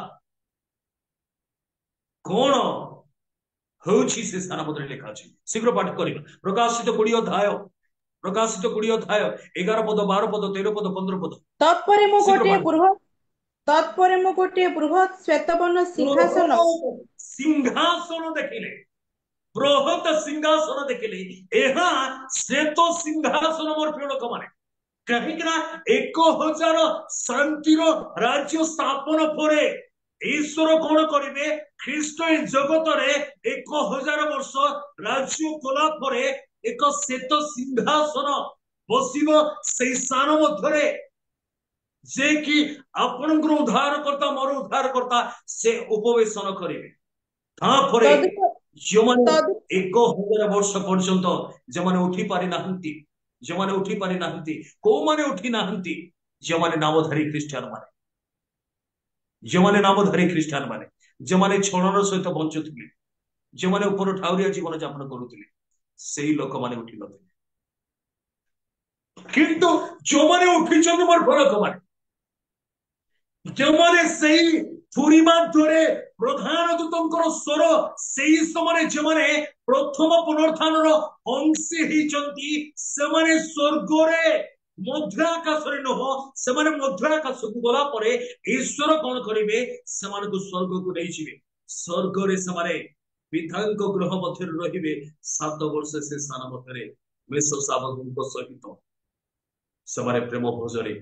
S1: କଣ ହଉଛି ସେ ସ୍ଥାନ ମଧ୍ୟରେ ଲେଖା ଅଛି ଶୀଘ୍ର ପାଠ କରିବା ପ୍ରକାଶିତ 20 ଅଧ୍ୟାୟ 11 ପଦ 12 ପଦ 13 ପଦ 15 ପଦ
S2: ତତ୍ପରେ ମୁଁ ଗୋଟିଏ ବୃହତ୍ ଶ୍ଵେତବର୍ଣ୍ଣ
S1: ସିଂହାସନ ଦେଖିଲେ ବୃହତ୍ ସିଂହାସନ ଦେଖିଲେ ଏହା ଶ୍ଵେତ ସିଂହାସନ ମୋର ପ୍ରିୟ ଲୋକମାନେ କାହିଁକି ନା 1000 ଶାନ୍ତିର ରାଜ୍ୟ ସ୍ଥାପନ ପରେ ଈଶ୍ୱର କଣ କରିବେ ଖ୍ରୀଷ୍ଟ ଏ ଜଗତରେ 1000 ବର୍ଷ ରାଜ୍ୟ କଲା ପରେ ଏକ ଶ୍ଵେତ ସିଂହାସନ ବସିବ ସେଇ ସ୍ଥାନ ମଧ୍ୟରେ जे कि आपणकर उद्धार करता मोर उद्धार करता से उपवेशन करेंगे तापरे जो माने 1000 वर्ष पर्यंत जो माने उठी पारि नाहंती जो माने उठी पारि नाहंती को माने उठी नाहंती जो माने नामधारी ख्रीष्टियान माने जो माने नामधारी ख्रीष्टियान माने जो माने छलर सहित बंचुथिले जो माने ऊपर ठाउरिया जीवन यापन करुथिले सेही लोक माने उठी नथिले किंतु जो माने उठिछन मोर फरक माने जोमाने सेही पुरी माध्यरे प्रधान दूतंकर स्वर सेही समय जोमाने प्रथम पुनरुत्थान रो अंशी हिचंती सेमाने स्वर्ग रे मध्य आकाश रे नह सेमाने मध्य आकाश को गला परे ईश्वर कोन करिवे सेमाने को स्वर्ग को नै जिवे स्वर्ग रे सेमाने विधानक ग्रह मध्य रहिबे 7 वर्ष से स्थान मध्य मेष साबक सहित सेमाने प्रेम भोजरे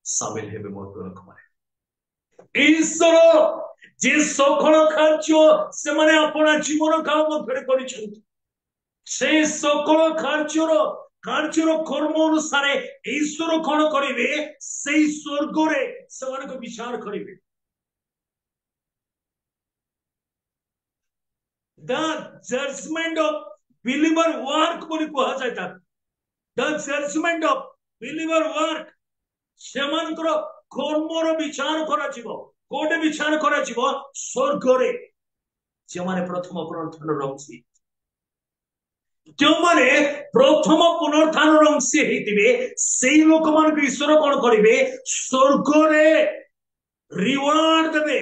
S1: शामिल हेबे मोर लोक ईश्वर जे सकल कार्य से माने अपना जीवन काल मध्य करिसेंती से सकल कार्यर कर्म अनुसार ईश्वर कौन करिवे से स्वर्ग रे से माने को विचार करिवे the judgement of believer work बोली कहा जाता the judgement of believer work सेमानकर कर्मर विचार करा कोटे विचार करा स्वर्ग रे जे माने प्रथम पुनरुत्थान रंसी जो माने प्रथम पुनरुत्थान रंसी हेतिबे सेही लोक मान ईश्वर कोन करिवे स्वर्ग रे रिवार्ड देबे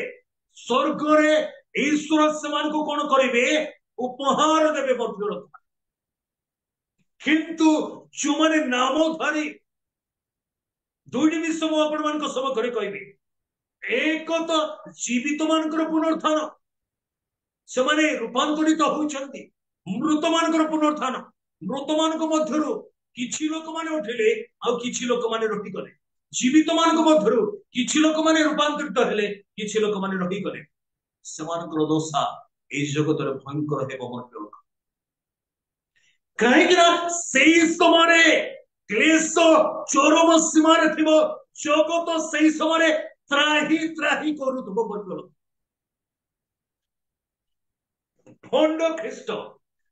S1: स्वर्ग रे ईश्वर समान को कोन करिवे उपहार देबे बद्र किंतु जो माने नामधारी दुईटी विषय मु आपण मान सब घरे कहबी एक तो जीवित मानकर पुनरुत्थान से माने रूपांतरित होउछंती मृत मानकर पुनरुत्थान मृत मान मध्यरु किछि लोक माने उठिले आ किछि लोक माने रहि गले जीवित मान मध्यरु किछि लोक माने रूपांतरित हेले किछि लोक माने रहि गले सेमानकर दोषा ए जगत रे भयंकर हेबो मोर लोक काहे कि ना सेही समय क्लेश चरम सीमा रे थिबो जगत सेही समय त्राही त्राही करूथबो बोल भंड ख्रीष्ट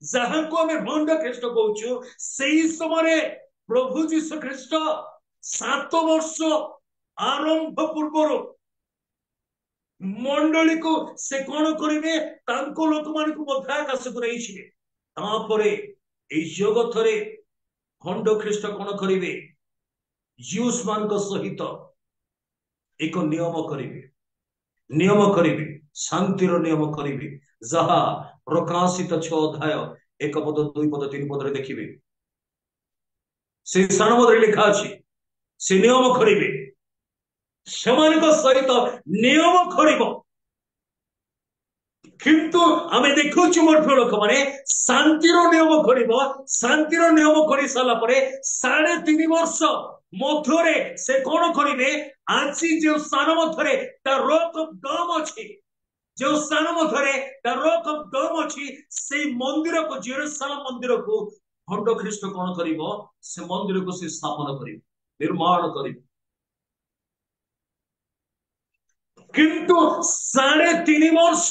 S1: जहां को हमें भंड ख्रीष्ट कहूछु सेही समय प्रभु जीशु ख्रीष्ट 7 वर्ष आरंभ पूर्व मंडली को से कौन करिवे तांको लोक मान को मध्य आकाश को रहिछिवे तापरे ए जगत रे भंड ख्रीष्ट कौन करिवे ज्यूस मान को सहित एक नियम करिवे शांतिर नियम करिवे जहा प्रकाशित 6 अध्याय 1 पद 2 पद 3 पद रे देखिबे से स्थान मधुर लिखा अछि से नियम करिवे सेमानक सहित नियम करिवो किंतु आमे देखुछु मोर प्रिय लोक माने शांतिर नियम करिवो शांतिर नियम करि साला परे 3.5 वर्ष मध्यरे से कोन करिवे आछि जे स्थान मध्यरे ता रोक ऑफ डम अछि जो स्थान मध्यरे ता रोक ऑफ डम अछि से मंदिर को जेरूशलेम मंदिर को भंड ख्रीष्ट कोन करिवो से मंदिर को से स्थापना करिवो निर्माण करिवो किंतु 3.5 वर्ष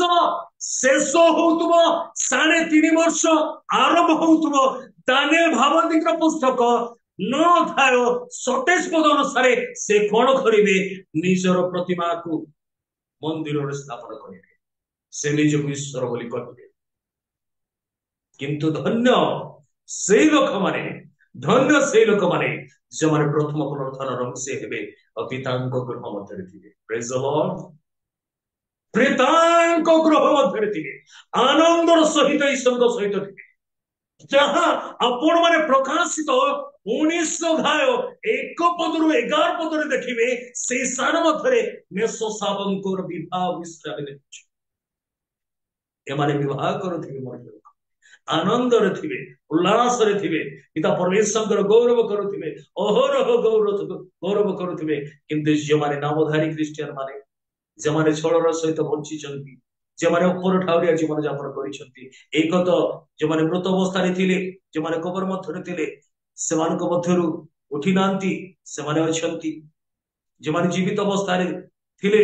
S1: शेष होउतबो 3.5 वर्ष आरंभ होउतबो दानिएल भावंती पुस्तक 9 अध्याय 27 पद अनुसार से कोन करिवे निजर प्रतिमा को मंदिर रे स्थापना करिवे से निज ईश्वर बोली कहिवे किंतु धन्य से लोक माने जो माने प्रथम पुनरुत्थान रंसे हेबे पितांको गृह मध्यरे थिबे प्रेज द लॉर्ड पितांको गृह मध्यरे थिबे आनंदर सहित ईश्वर सहित थिबे जहां आपण माने प्रकाशित 19 अध्याय 1 पदरु 11 पदरे देखिबे से स्थान मध्यरे मेसोसाबंकोर विवाह विश्राम देखिछु एमाने विवाह करथिबे मोर आनंद रे थिबे उल्लास रे थिबे पिता परमेश्वर गौरव करुथिबे अहोरह गौरव करुथिबे किंतु जे माने नामधारी क्रिश्चियन माने जे माने छळर सहित बंची चंती जे माने ऊपर ठाउरिया जीवन यापन करिसंती एक तो जे माने मृत अवस्था रे थिले जे माने कबर मध्यरे थिले सेमानक मध्यरु उठी नांती से माने अछंती जे माने जीवित अवस्था रे थिले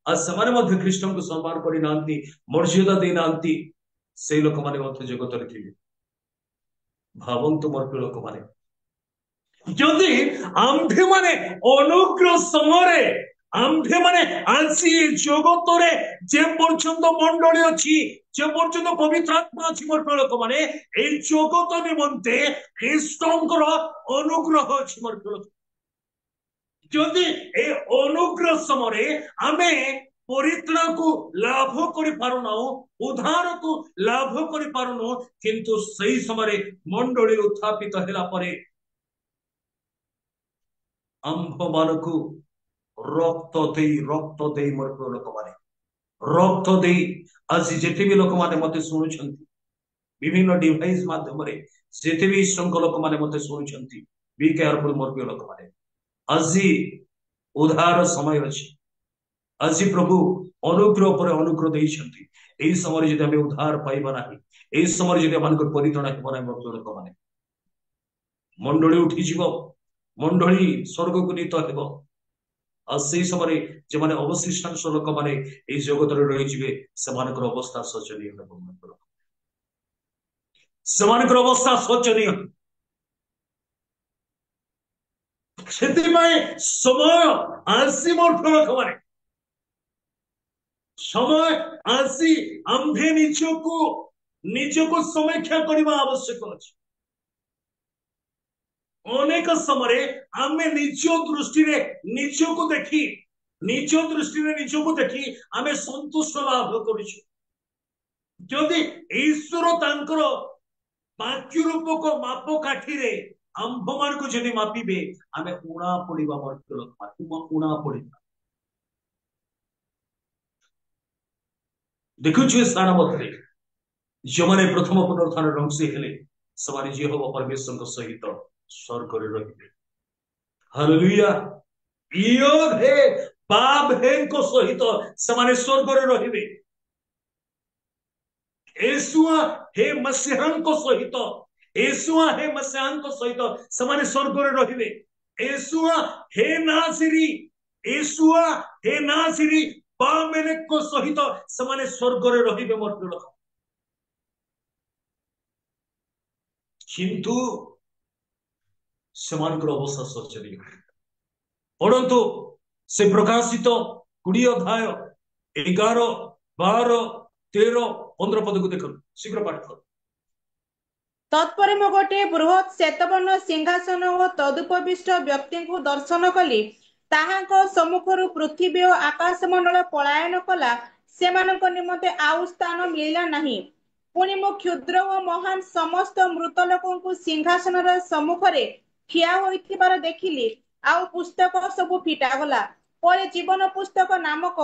S1: आ सेमाने मध्य ख्रीष्टन को सम्मान करि नांती मर्यादा दे नांती से लोक माने मध्य जगत रे थिले भावंतु मोर प्रिय लोक माने जदि आम्भे माने अनुग्रह समय आम्भे माने आंसी जगत रे जे पर्यंत मंडली अछि जे पर्यंत पवित्र आत्मा अछि मोर प्रिय लोक माने ए जगत निमंते ख्रीष्टंकर अनुग्रह अछि मोर प्रिय लोक जदि ए अनुग्रह समय आमे परित्राण को लाभ करि पारुना उद्धार को लाभ करि पारुनो किंतु सही समय मंडली उत्थापित हेला परे आंभ मानकु रक्त दे मोर प्रिय लोक माने रक्त दे आज जेते भी लोक माने मते सुनुछंती विभिन्न डिवाइस माध्यम रे जेते भी संग लोक माने मते सुनुछंती बी केयरफुल मोर प्रिय लोक माने আজি उद्धार समय अछि আজি प्रभु अनुग्रह पर अनुग्रह देइछंती एई समय जदि हम उद्धार पाइबा नाही एई समय जदि हमन को परित्राण हेबो नाही मोर लोक माने मंडली उठी जीवो मंडली स्वर्ग को नीत हेबो आ सेई समय जे माने अवशिष्टांश लोक माने एई जगत रे रहि जिवे समानकर अवस्था शोचनीय हेबो मोर समानकर अवस्था शोचनीय समय आसी मोर प्रिय लोक माने समय आसी आम्भे निजको समीक्षा करने आवश्यक अछि अनेक समय आमे निज दृष्टि निजको देखी निज दृष्टि निजको देखी आमे संतुष्ट लाभ करिछु जदि ईश्वर तांकर वाक्य रूपक माप काठी रे आंभ मान को जदि मापिबे आमे उणा पड़िबा मोर लोक उणा पड़िबा देखुछु स्थान मध्य जो माने प्रथम पुनरुत्थान रंसी हेले समाने यहोवा परमेश्वर को सहित स्वर्ग रे रहिबे हालेलुया इयोब हे बाप हे को सहित समाने स्वर्ग रे रहिबे येशुआ हे मसीहान को सहित येशुआ हे मसीहान को सहित समाने स्वर्ग रे रहिबे येशुआ हे नासरी येशुआ हे नासरी बामेलेक को सहित समाने स्वर्ग रे रहिबे मोर प्रिय लोक किंतु सेमानकर अवस्था शोचनीय परंतु से प्रकाशित 20 अध्याय 11 12 13 15 पद को देखो शीघ्र पाठ करो
S2: तत्परे मु गोटे बृहत श्वेतवर्ण सिंहासन और तदुपविष्ट व्यक्ति को दर्शन कली ताहांको सम्मुखरु पृथ्वी और आकाश मंडल पलायन कला सेमानक निमंते आउ स्थान मिलिला नहीं पुणी मु क्षुद्र और महान समस्त मृत लोकों सिंहासन सम्मुख ठिया होइथिबार देखिली आउ पुस्तक सबु फिटा गला परे जीवन पुस्तक नामक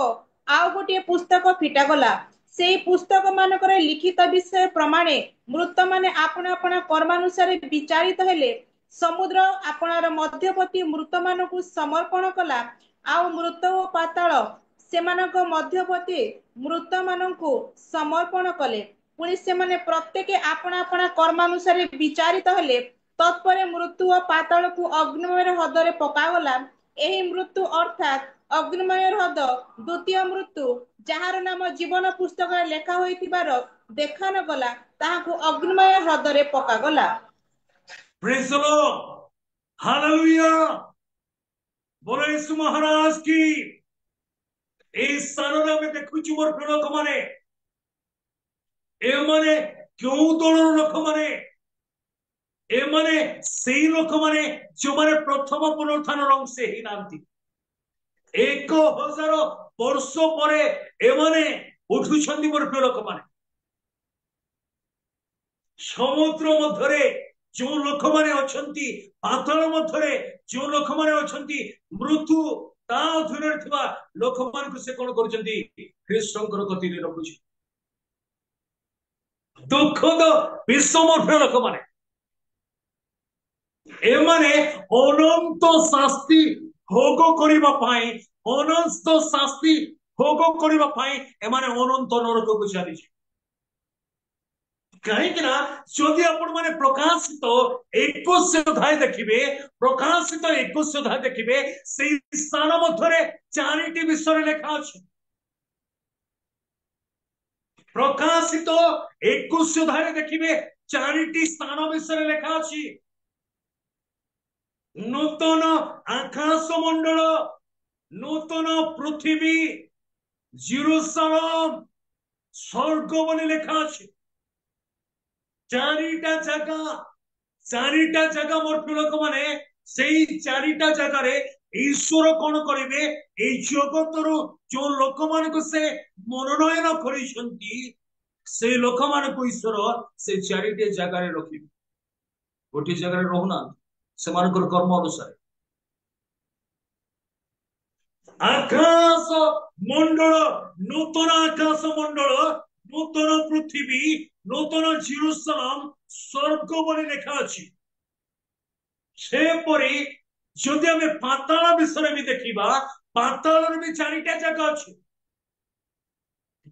S2: आउ गोटे पुस्तक फिटा गला सेई पुस्तक मानकर लिखित विषय प्रमाणे मृत माने अपना अपना कर्मानुसार विचारित हेले समुद्र आपणार मध्यवर्ती मृत मानकु समर्पण कला आउ मृत ओ पाताल सेमानक मध्यवर्ती मृत मानकु समर्पण कले पुणी सेमाने प्रत्येक अपना अपना कर्मानुसार विचारित हेले तत्परे मृत्यु और पाताल को अग्निमय हृदय पकागला एही मृत्यु अर्थात अग्निमय हृद द्वितीय मृत्यु जार नाम जीवन पुस्तक लेखा होइतिबार देखा न गला ताहाकु अग्निमय हृदय पकागला
S1: प्रेज द लॉर्ड हालेलुया बोलो यीशु महाराज की এই স্থাନରେ আমি দেখুছি মোর প্রিয় ଲୋକମାନେ ଏମାନେ କେଉଁ ଦଳର ଲୋକମାନେ ଏମାନେ ସେଇ ଲୋକମାନେ ଯେଉଁମାନେ ପ୍ରଥମ ପୁନରୁତ୍ଥାନର ଅଂଶ ହେଇନାହାନ୍ତି 1000 ବର୍ଷ ପରେ ଏମାନେ ଉଠୁଛନ୍ତି ମୋର ପ୍ରିୟ ଲୋକମାନେ ସମୁଦ୍ର ମଧ୍ୟରେ ଯେଉଁ ଲୋକମାନେ ଅଛନ୍ତି ପାତାଳ ମଧ୍ୟରେ ଯେଉଁ ଲୋକମାନେ ଅଛନ୍ତି ମୃତ୍ୟୁ ତା ଅଧୀନରେ ଥିବା ଲୋକମାନଙ୍କୁ ସେ କଣ କରୁଛନ୍ତି ଖ୍ରୀଷ୍ଟଙ୍କର ଗତିରେ ରଖୁଛି ଦୁଃଖଦ ବିଷମର୍ଭ ଲୋକମାନେ ଏମାନେ ଅନନ୍ତ ଶାସ୍ତି ଭୋଗ କରିବା ପାଇଁ ଅନନ୍ତ ଶାସ୍ତି ଭୋଗ କରିବା ପାଇଁ ଏମାନେ ଅନନ୍ତ ନରକକୁ ଚାଲିଛି କାହିଁକି ନା ଯଦି ଆପଣ ମାନେ ପ୍ରକାଶିତ 21 ଅଧ୍ୟାୟ ଦେଖିବେ ପ୍ରକାଶିତ 21 ଅଧ୍ୟାୟ ଦେଖିବେ ସେଇ ସ୍ଥାନ ମଧ୍ୟରେ 4ଟି ବିଷୟରେ ଲେଖା ଅଛି ପ୍ରକାଶିତ 21 ଅଧ୍ୟାୟ ଦେଖିବେ 4ଟି ସ୍ଥାନ ବିଷୟରେ ଲେଖା ଅଛି ନୂତନ ଆକାଶ ମଣ୍ଡଳ ନୂତନ ପୃଥିବୀ ଜେରୁସାଲେମ ସ୍ୱର୍ଗ ବୋଲି ଲେଖା ଅଛି ଚାରିଟା ଜାଗା ମୋର ପ୍ରିୟ ଲୋକମାନେ ସେଇ 4ଟା ଜାଗାରେ ଈଶ୍ୱର କଣ କରିବେ ଏଇ ଜଗତରୁ ଯୋଉ ଲୋକମାନଙ୍କୁ ସେ ମନୋନୟନ କରିଛନ୍ତି ସେଇ ଲୋକମାନଙ୍କୁ ଈଶ୍ୱର ସେ 4ଟି ଜାଗାରେ ରଖିବେ ଗୋଟିଏ ଜାଗାରେ ରହୁନାହାନ୍ତି ସେମାନଙ୍କର କର୍ମ ଅନୁସାରେ ଆକାଶ ମଣ୍ଡଳ ନୂତନ ଆକାଶ ମଣ୍ଡଳ ନୂତନ ପୃଥିବୀ ନୂତନ ଜେରୁସାଲେମ ସ୍ୱର୍ଗ ବୋଲି ଲେଖା ଅଛି ସେପରି ଯଦି ଆମେ ପାତାଳ ବିଷୟରେ ବି ଦେଖିବା ପାତାଳର ବି 4ଟା ଜାଗା ଅଛି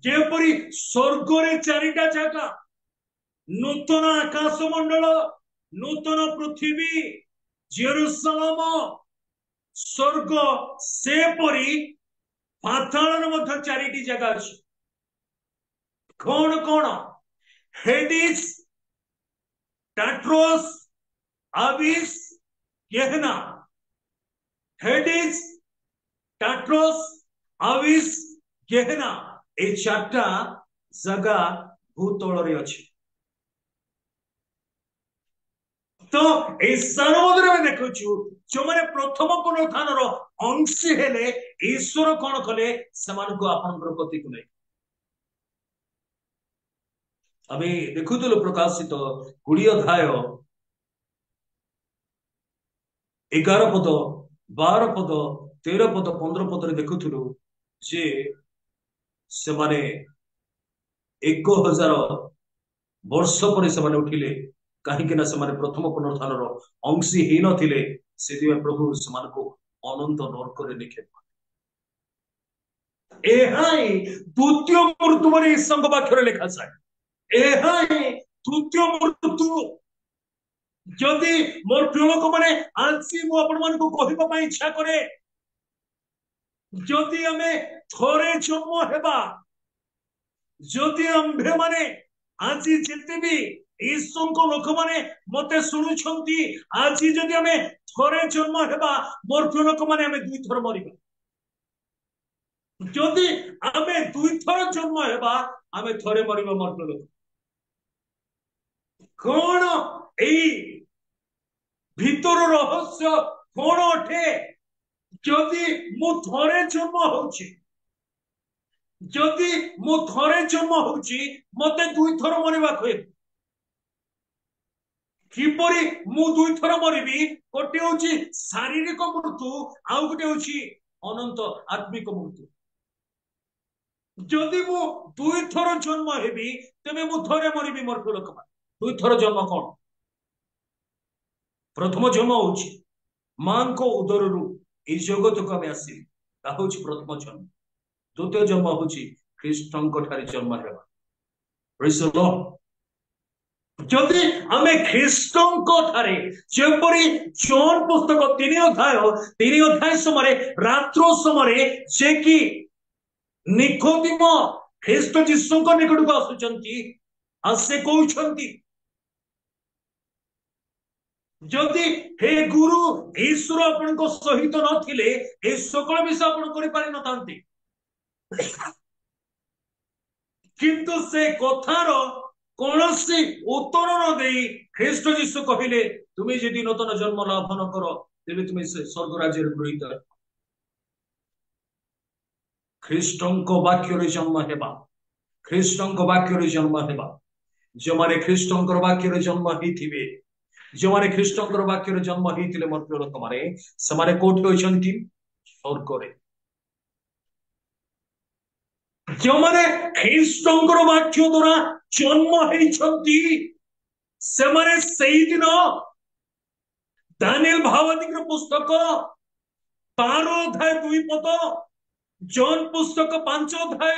S1: ଯେପରି ସ୍ୱର୍ଗରେ 4ଟା ଜାଗା ନୂତନ ଆକାଶ ମଣ୍ଡଳ ନୂତନ ପୃଥିବୀ ଜେରୁସାଲେମ ସ୍ୱର୍ଗ ସେପରି ପାତାଳର ମଧ୍ୟ 4ଟି ଜାଗା ଅଛି କଣ କଣ हेडिस टाट्रोस अबिस गेहना हेडिस टाट्रोस अबिस गेहना ए 4टा जगह भूतଳରେ ଅଛି तो ए सर्वोदर में देखुछु जोमाने प्रथम पुनरुत्थानर अंशी हेले ईश्वर कोन कले समान को आपनकर प्रति को नै अभी देखुलु प्रकाशित 20 अध्याय 11 पद 12 पद 13 पद 15 पद देखुलु जे से माने 1000 वर्ष पर से माने उठिले कहीं ना से माने प्रथम पुनरुत्थानर अंशी ही नथिले से प्रभु से मान को अनंत नरक रे निक्षेप एहाई द्वितीय मृत्यु माने संग वाक्य लिखा जाए तृतीय मृत्यु जदि मोर प्रिय लोक मैंने आंसी मु आपण मान को कहबा पई इच्छा करे जदि आमे थोरे जन्म हेबा जदि आम्भे माने आज जेते भी ईश्वर लोक माने मते सुनुछंती आज जदि आमे थोरे जन्म हेबा मोर प्रिय लोक माने आमे दुई थर मरिबा जदि आमे दुई थर जन्म हेबा आमे थोरे मरिबा मोर प्रिय लोक कौन भीतर रहस्य कौन अटे जदि मु थरे जन्म होउची जदि मु थरे जन्म होउची मते दुई थर मरिबा कहे किपरि मु दुई थर मरिबी गोटे होची शारीरिक मृत्यु आउ गोटे होची अनंत आत्मिक मृत्यु जदि मु दुई थर जन्म हेबी तेबे मु थरे मरिबी मोर प्रिय लोक दुई थर जन्म कोन प्रथम जन्म होची मां को उदररु ए जगत को आमे आसी ता होची प्रथम जन्म द्वितीय जन्म होची ख्रीष्टन को ठारे जन्म हेबा प्रेज द लॉर्ड जदि आमे ख्रीष्टन को ठारे जेपरि जॉन पुस्तक 3 अध्याय समय रात्रो समय जे कि निकोदिम ख्रीष्ट जीशु को निकट को आसुचंती आसे कहउछंती जदि हे गुरु ईश्वर अपन को सहित नथिले ए सकल विषय अपन करि पारि नथांती किंतु से कथार कौनसी उत्तर न देई ख्रीष्ट जीशु कहिले तुमे यदि नूतन जन्म लाभ न कर तेबे तुमे से स्वर्ग राज्य गृहीत ख्रीष्टन को वाक्य रे जन्म हेबा ख्रीष्टन को वाक्य रे जन्म हेबा जो माने ख्रीष्टन को वाक्य रे जन्म हिथिबे जो माने ख्रीष्टन को वाक्य रे जन्म हिथिले मोर प्रिय लोक माने से माने कोठी होइछंती स्वर्ग रे जो माने ख्रीष्टन को वाक्य द्वारा जन्म हेइछंती से माने सेही दिन दानिएल भावनिक पुस्तक 12 अध्याय 2 पद जॉन पुस्तक 5 अध्याय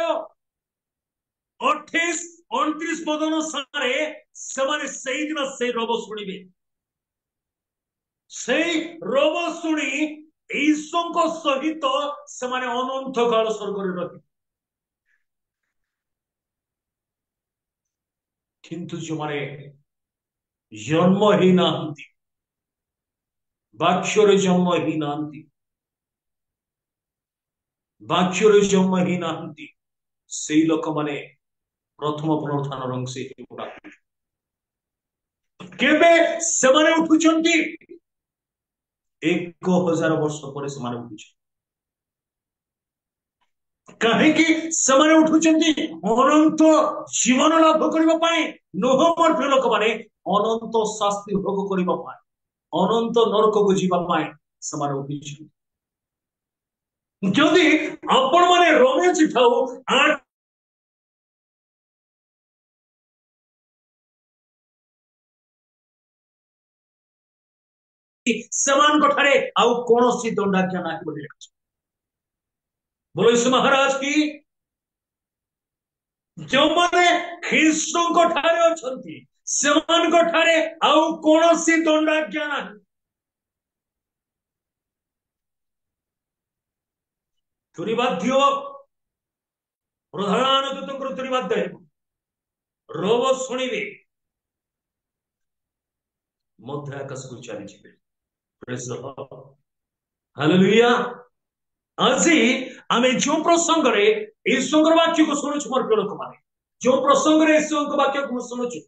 S1: 28 29 पद अनुसारे सेमाने सेही दिन से रब सुनिबे सेही रब सुनी ईश्वरଙ୍କ सहित सेमाने अनंत काल स्वर्ग रे रही किंतु जो माने जन्म ही नाहंती वाक्य जन्म ही नाहंती वाक्य जन्म ही नाहंती से लोक माने प्रथम पुनरुत्थान अंश केबे सेमाने उठुचंती 1000 वर्ष पर सेमाने उठुचंती कहीं सेमाने उठुचंती अनंत जीवन लाभ करबा पाए नोह मोर प्रिय लोक माने अनंत शास्ति भोग करबा पाए अनंत नरक को जीवा पाए सेमाने उठुचंती जदि आपण माने रोमे चिठाऊ 8 समान कोठारे आउ कोनोसी दंडाज्ञा नाही बोली लिखा बोलो यीशु महाराज की जो माने ख्रीष्ट कोठारे अछंती समान कोठारे आउ कोनोसी दंडाज्ञा नाही तुरीवाद्य प्रधान दूतंकर तुरीवाद्य रोब सुनिबे मध्य आकाश को चली जिबे प्रेज द लॉर्ड हालेलुया আজি आमे जो प्रसंग रे ईश्वर वाक्य को सुनुछु मोर प्रिय लोक माने जो प्रसंग रे ईश्वर वाक्य को सुनुछु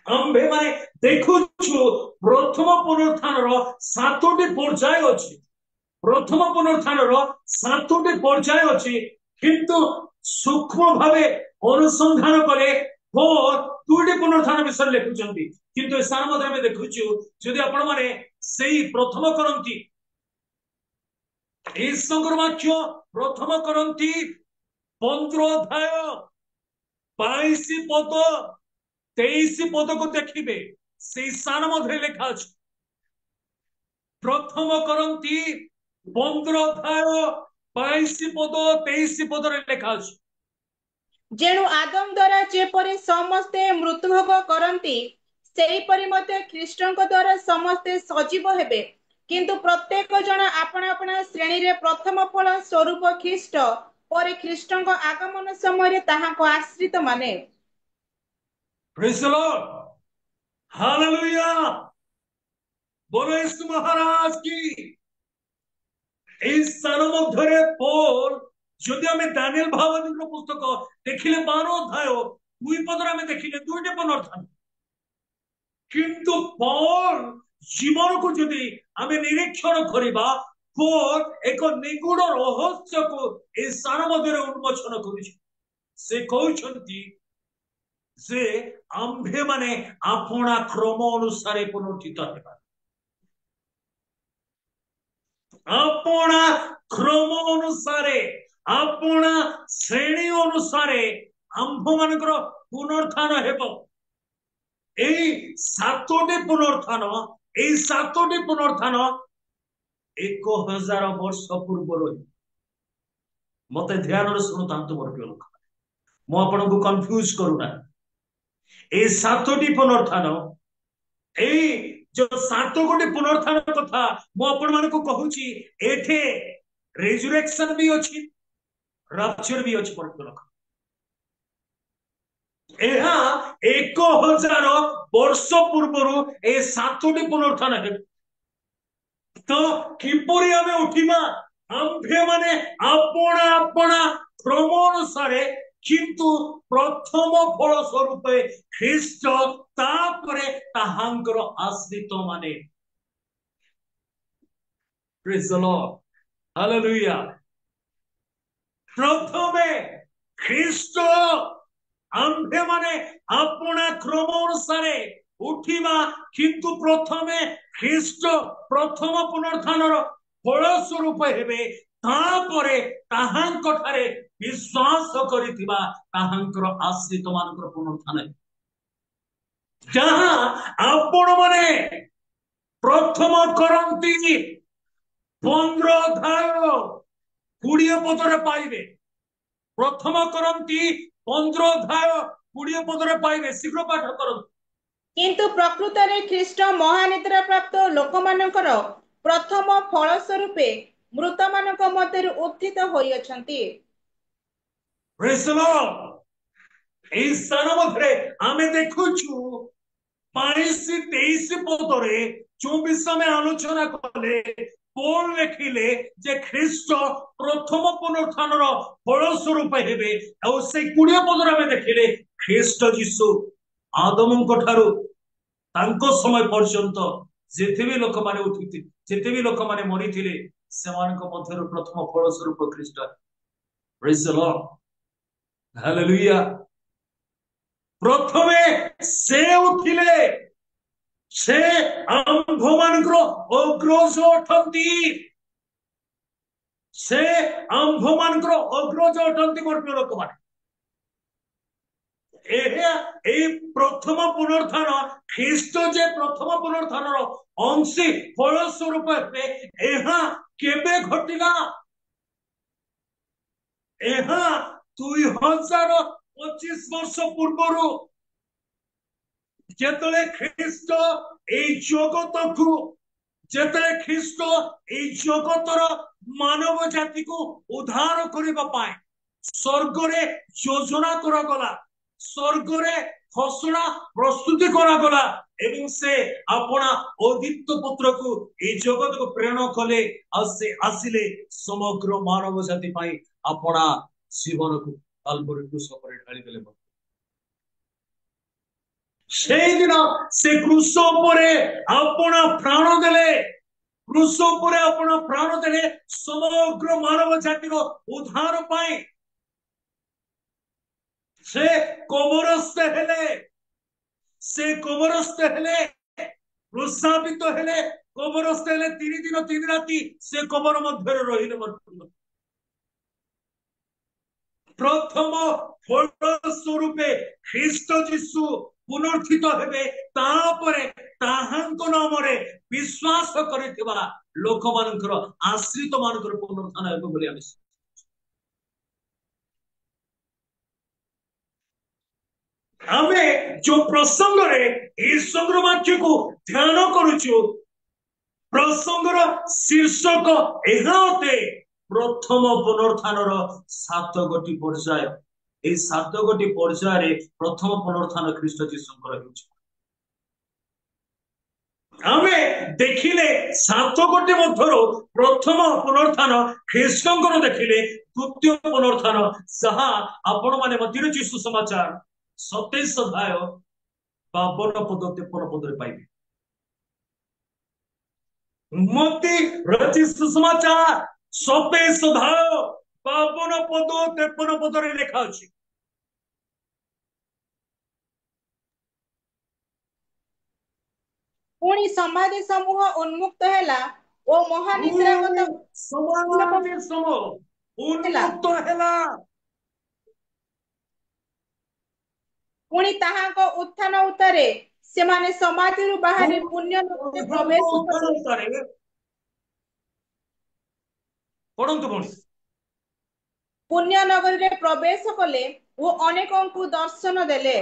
S1: आम्भे माने देखुछु प्रथम पुनरुत्थान रो 7टी पर्याय अछि प्रथम पुनरुत्थान रो 7टी पर्याय अछि किंतु सूक्ष्म भावे अनुसंधान करे और 2टी पुनरुत्थान विषय लिखुचंती किंतु स्थान मध्ये हम देखुछु यदि आपण माने सेही प्रथम करंती ईश्वर वाक्य प्रथम करंती 15 अध्याय 22 पद 23 पद को देखिबे से स्थान मध्ये लिखा अछि प्रथम करंती 15 अध्याय 22 पद 23 पद रे लिखा अछि
S2: जेणु आदम द्वारा जेपरि समस्ते मृत्युभोग करंती सेही परि मते ख्रीष्टଙ୍କ द्वारा समस्ते सजीव हेबे किंतु प्रत्येक जन अपना अपना श्रेणी रे प्रथम फल स्वरूप ख्रीष्ट पर ख्रीष्टଙ୍କ आगमन समय रे ताहाको आश्रित माने
S1: प्रेज द लॉर्ड हालेलुया बोलो यीशु महाराज की इस स्थान मध्य पौल जदि आमे दानिएल भावनिक पुस्तक देखिले 12 अध्याय 2 पद रे आमे देखिले 2टी पुनरुत्थान किंतु पौल जीवन को जदि आमे निरीक्षण करिबा पौल एक निगूढ़ रहस्य को ए स्थान मध्य उन्मोचन करिछि से कहउछंती ଯେ ଆମ୍ଭେ ମାନେ ଆପଣା କ୍ରମ ଅନୁସାରେ ପୁନରୁତ୍ଥିତ ହେବା। ଆପଣା କ୍ରମ ଅନୁସାରେ, ଆପଣା ଶ୍ରେଣୀ ଅନୁସାରେ ଆମ୍ଭ ମାନଙ୍କର ପୁନରୁତ୍ଥାନ ହେବ। ଏଇ ସାତଟି ପୁନରୁତ୍ଥାନ, ଏଇ ସାତଟି ପୁନରୁତ୍ଥାନ 1000 ବର୍ଷ ପୂର୍ବରୁ। ମତେ ଧ୍ୟାନରେ ଶୁଣୁଥାନ୍ତୁ ମୋର ପ୍ରିୟ ଲୋକ, ମୁଁ ଆପଣଙ୍କୁ କନଫ୍ୟୁଜ କରୁନା। ଏଇ ସାତଟି ପୁନରୁତ୍ଥାନ, ଏଇ ଯୋଉ ସାତ ଗୋଟି ପୁନରୁତ୍ଥାନ କଥା ମୁଁ ଆପଣ ମାନଙ୍କୁ କହୁଛି, ଏଠି ରେଜୁରେକ୍ସନ ବି ଅଛି, ରାପ୍ଚର ବି ଅଛି ମୋର ପ୍ରିୟ ଲୋକ। ଏହା 1000 ବର୍ଷ ପୂର୍ବରୁ ଏ ସାତଟି ପୁନରୁତ୍ଥାନ ହେବ। ତ କିପରି ଆମେ ଉଠିବା? ଆମ୍ଭେ ମାନେ ଆପଣା ଆପଣା କ୍ରମ ଅନୁସାରେ, କିନ୍ତୁ ପ୍ରଥମ ଫଳ ସ୍ୱରୂପ ଖ୍ରୀଷ୍ଟ, ତାପରେ ତାହାଙ୍କର ଆଶ୍ରିତ ମାନେ। Praise the Lord. Hallelujah. ପ୍ରଥମେ ଖ୍ରୀଷ୍ଟ, ଆମ୍ଭେ ମାନେ ଆପଣା କ୍ରମ ଅନୁସାରେ ଉଠିବା, କିନ୍ତୁ ପ୍ରଥମେ ଖ୍ରୀଷ୍ଟ ପ୍ରଥମ ପୁନରୁତ୍ଥାନର ଫଳ ସ୍ୱରୂପ ହେବେ, ତାପରେ ତାହାଙ୍କ ଠାରେ ବିଶ୍ୱାସ କରିଥିବା ତାହାଙ୍କର ଆଶ୍ରିତ ମାନଙ୍କର ପୁନରୁତ୍ଥାନ ହେବ। ଯାହା ଆପଣ ମାନେ ପ୍ରଥମ କରନ୍ତି 15 ଅଧ୍ୟାୟ 20 ପଦରେ ପାଇବେ। ପ୍ରଥମ କରନ୍ତି 15 ଅଧ୍ୟାୟ 20 ପଦରେ ପାଇବେ। ଶୀଘ୍ର ପାଠ କରନ୍ତୁ।
S2: କିନ୍ତୁ ପ୍ରକୃତରେ ଖ୍ରୀଷ୍ଟ ମହାନିଦ୍ରା ପ୍ରାପ୍ତ ଲୋକମାନଙ୍କର ପ୍ରଥମ ଫଳ ସ୍ୱରୂପେ ମୃତମାନଙ୍କ ମଧ୍ୟରୁ ଉତ୍ଥିତ ହୋଇଅଛନ୍ତି।
S1: Praise the Lord. ଏହି ସ୍ଥାନ ମଧ୍ୟରେ ଆମେ ଦେଖୁଛୁ 22-23 ପଦରେ 24 ଆମେ ଆଲୋଚନା କଲେ, ପୌଲ ଲେଖିଲେ ଯେ ଖ୍ରୀଷ୍ଟ ପ୍ରଥମ ପୁନରୁତ୍ଥାନର ଫଳ ସ୍ୱରୂପ ହେବେ। ଆଉ ସେଇ 20 ପଦରେ ଆମେ ଦେଖିଲେ ଖ୍ରୀଷ୍ଟ ଯୀଶୁ ଆଦମଙ୍କ ଠାରୁ ତାଙ୍କ ସମୟ ପର୍ଯ୍ୟନ୍ତ ଯେତେ ବି ଲୋକମାନେ ଉଠିଥିଲେ, ଯେତେ ବି ଲୋକମାନେ ମରିଥିଲେ, ସେମାନଙ୍କ ମଧ୍ୟରୁ ପ୍ରଥମ ଫଳ ସ୍ୱରୂପ ଖ୍ରୀଷ୍ଟ। Praise the Lord. Hallelujah. ପ୍ରଥମେ ସେ ଉଠିଲେ, ସେ ଆମ୍ଭ ମାନଙ୍କର ଅଗ୍ରଜ ଅଟନ୍ତି, ସେ ଆମ୍ଭ ମାନଙ୍କର ଅଗ୍ରଜ ଅଟନ୍ତି ମୋର ପ୍ରିୟ ଲୋକମାନେ। এই প্রথম পুনরুত্থান, খ্রিস্ট যে প্রথম পুনরুত্থানর অংশী ফলস্বরূপ হেবে, ଏହା কেবে ঘটিলা? ଏହା 2025 ବର୍ଷ ପୂର୍ବରୁ, ଯେତେବେଳେ ଖ୍ରୀଷ୍ଟ এই ଜଗତକୁ, ଯେତେବେଳେ ଖ୍ରୀଷ୍ଟ এই ଜଗତର ମାନବ ଜାତିକୁ ଉଦ୍ଧାର କରିବା ପାଇଁ ସ୍ୱର୍ଗରେ ଯୋଜନା କରାଗଲା, ସ୍ୱର୍ଗରେ ଘୋଷଣା ପ୍ରସ୍ତୁତି କରାଗଲା, ଏବଂ ସେ ଆପଣା ଅଦ୍ୱିତୀୟ ପୁତ୍ରକୁ এই ଜଗତକୁ ପ୍ରେରଣ କଲେ। ଆଉ ସେ ଆସିଲେ ସମଗ୍ର ମାନବ ଜାତି ପାଇଁ ଆପଣା ଜୀବନକୁ କାଲବରୀ କ୍ରୁଶ ଉପରେ ଢାଳିଦେଲେ। ସେଇଦିନ ସେ କ୍ରୁଶ ଉପରେ ଆପଣା ପ୍ରାଣ ଦେଲେ, କ୍ରୁଶ ଉପରେ ଆପଣା ପ୍ରାଣ ଦେଲେ ସମଗ୍ର ମାନବ ଜାତିର ଉଦ୍ଧାର ପାଇଁ। ସେ କବରସ୍ଥ ହେଲେ, ସେ କବରସ୍ଥ ହେଲେ, ପ୍ରସ୍ଥାପିତ ହେଲେ, କବରସ୍ଥ ହେଲେ 3 ଦିନ 3 ରାତି ସେ କବର ମଧ୍ୟରେ ରହିଲେ। ପ୍ରଥମ ଫଳ ସ୍ୱରୂପେ ଖ୍ରୀଷ୍ଟ ଯୀଶୁ ପୁନରୁତ୍ଥିତ ହେବେ, ତାପରେ ତାହାଙ୍କ ନାମରେ ବିଶ୍ୱାସ କରିଥିବା ଲୋକମାନଙ୍କର, ଆଶ୍ରିତ ମାନଙ୍କର ପୁନରୁତ୍ଥାନ ହେବ ବୋଲି ଆମେ ଆମେ ଯୋଉ ପ୍ରସଙ୍ଗରେ ଈଶ୍ୱର ବାକ୍ୟକୁ ଧ୍ୟାନ କରୁଛୁ, ପ୍ରସଙ୍ଗର ଶୀର୍ଷକ ଏହା ଅଟେ, ପ୍ରଥମ ପୁନରୁତ୍ଥାନର 7 ଗୋଟି ପର୍ଯ୍ୟାୟ। এই 7 ଗୋଟି ପର୍ଯ୍ୟାୟରେ ପ୍ରଥମ ପୁନରୁତ୍ଥାନ ଖ୍ରୀଷ୍ଟ ଯୀଶୁଙ୍କର ହେଉଛି। ଆମେ ଦେଖିଲେ 7 ଗୋଟି ମଧ୍ୟରୁ ପ୍ରଥମ ପୁନରୁତ୍ଥାନ ଖ୍ରୀଷ୍ଟଙ୍କର ଦେଖିଲେ, ଦ୍ୱିତୀୟ ପୁନରୁତ୍ଥାନ ଯାହା ଆପଣ ମାନେ ମଧ୍ୟରେ ଯୀଶୁ ସମାଚାର 27 ଅଧ୍ୟାୟ 52 ପଦ 53 ପଦରେ ପାଇବେ। ମତ୍ତି ଯୀଶୁ ସମାଚାର 27 ଅଧ୍ୟାୟ 52 ପଦ 53 ପଦରେ ଲେଖା ଅଛି।
S2: ପୁଣି ସମାଧି ସମୂହ ଉନ୍ମୁକ୍ତ ହେଲା ଓ ମହାନିଦ୍ରାଗତ
S1: ସମାଧି ସମୂହ
S2: ହେଲା।
S1: ଉନ୍ମୁକ୍ତ ହେଲା।
S2: ପୁଣି ତାହାଙ୍କ ଉତ୍ଥାନ ଉତ୍ତାରେ ସେମାନେ ସମାଧିରୁ ବାହାରି ପୁଣ୍ୟ ନଗରରେ ପ୍ରବେଶ କଲେ।
S1: ପଢନ୍ତୁ ପୁଣି।
S2: ପୁଣ୍ୟ ନଗରରେ ପ୍ରବେଶ କଲେ ଓ ଅନେକଙ୍କୁ ଦର୍ଶନ ଦେଲେ।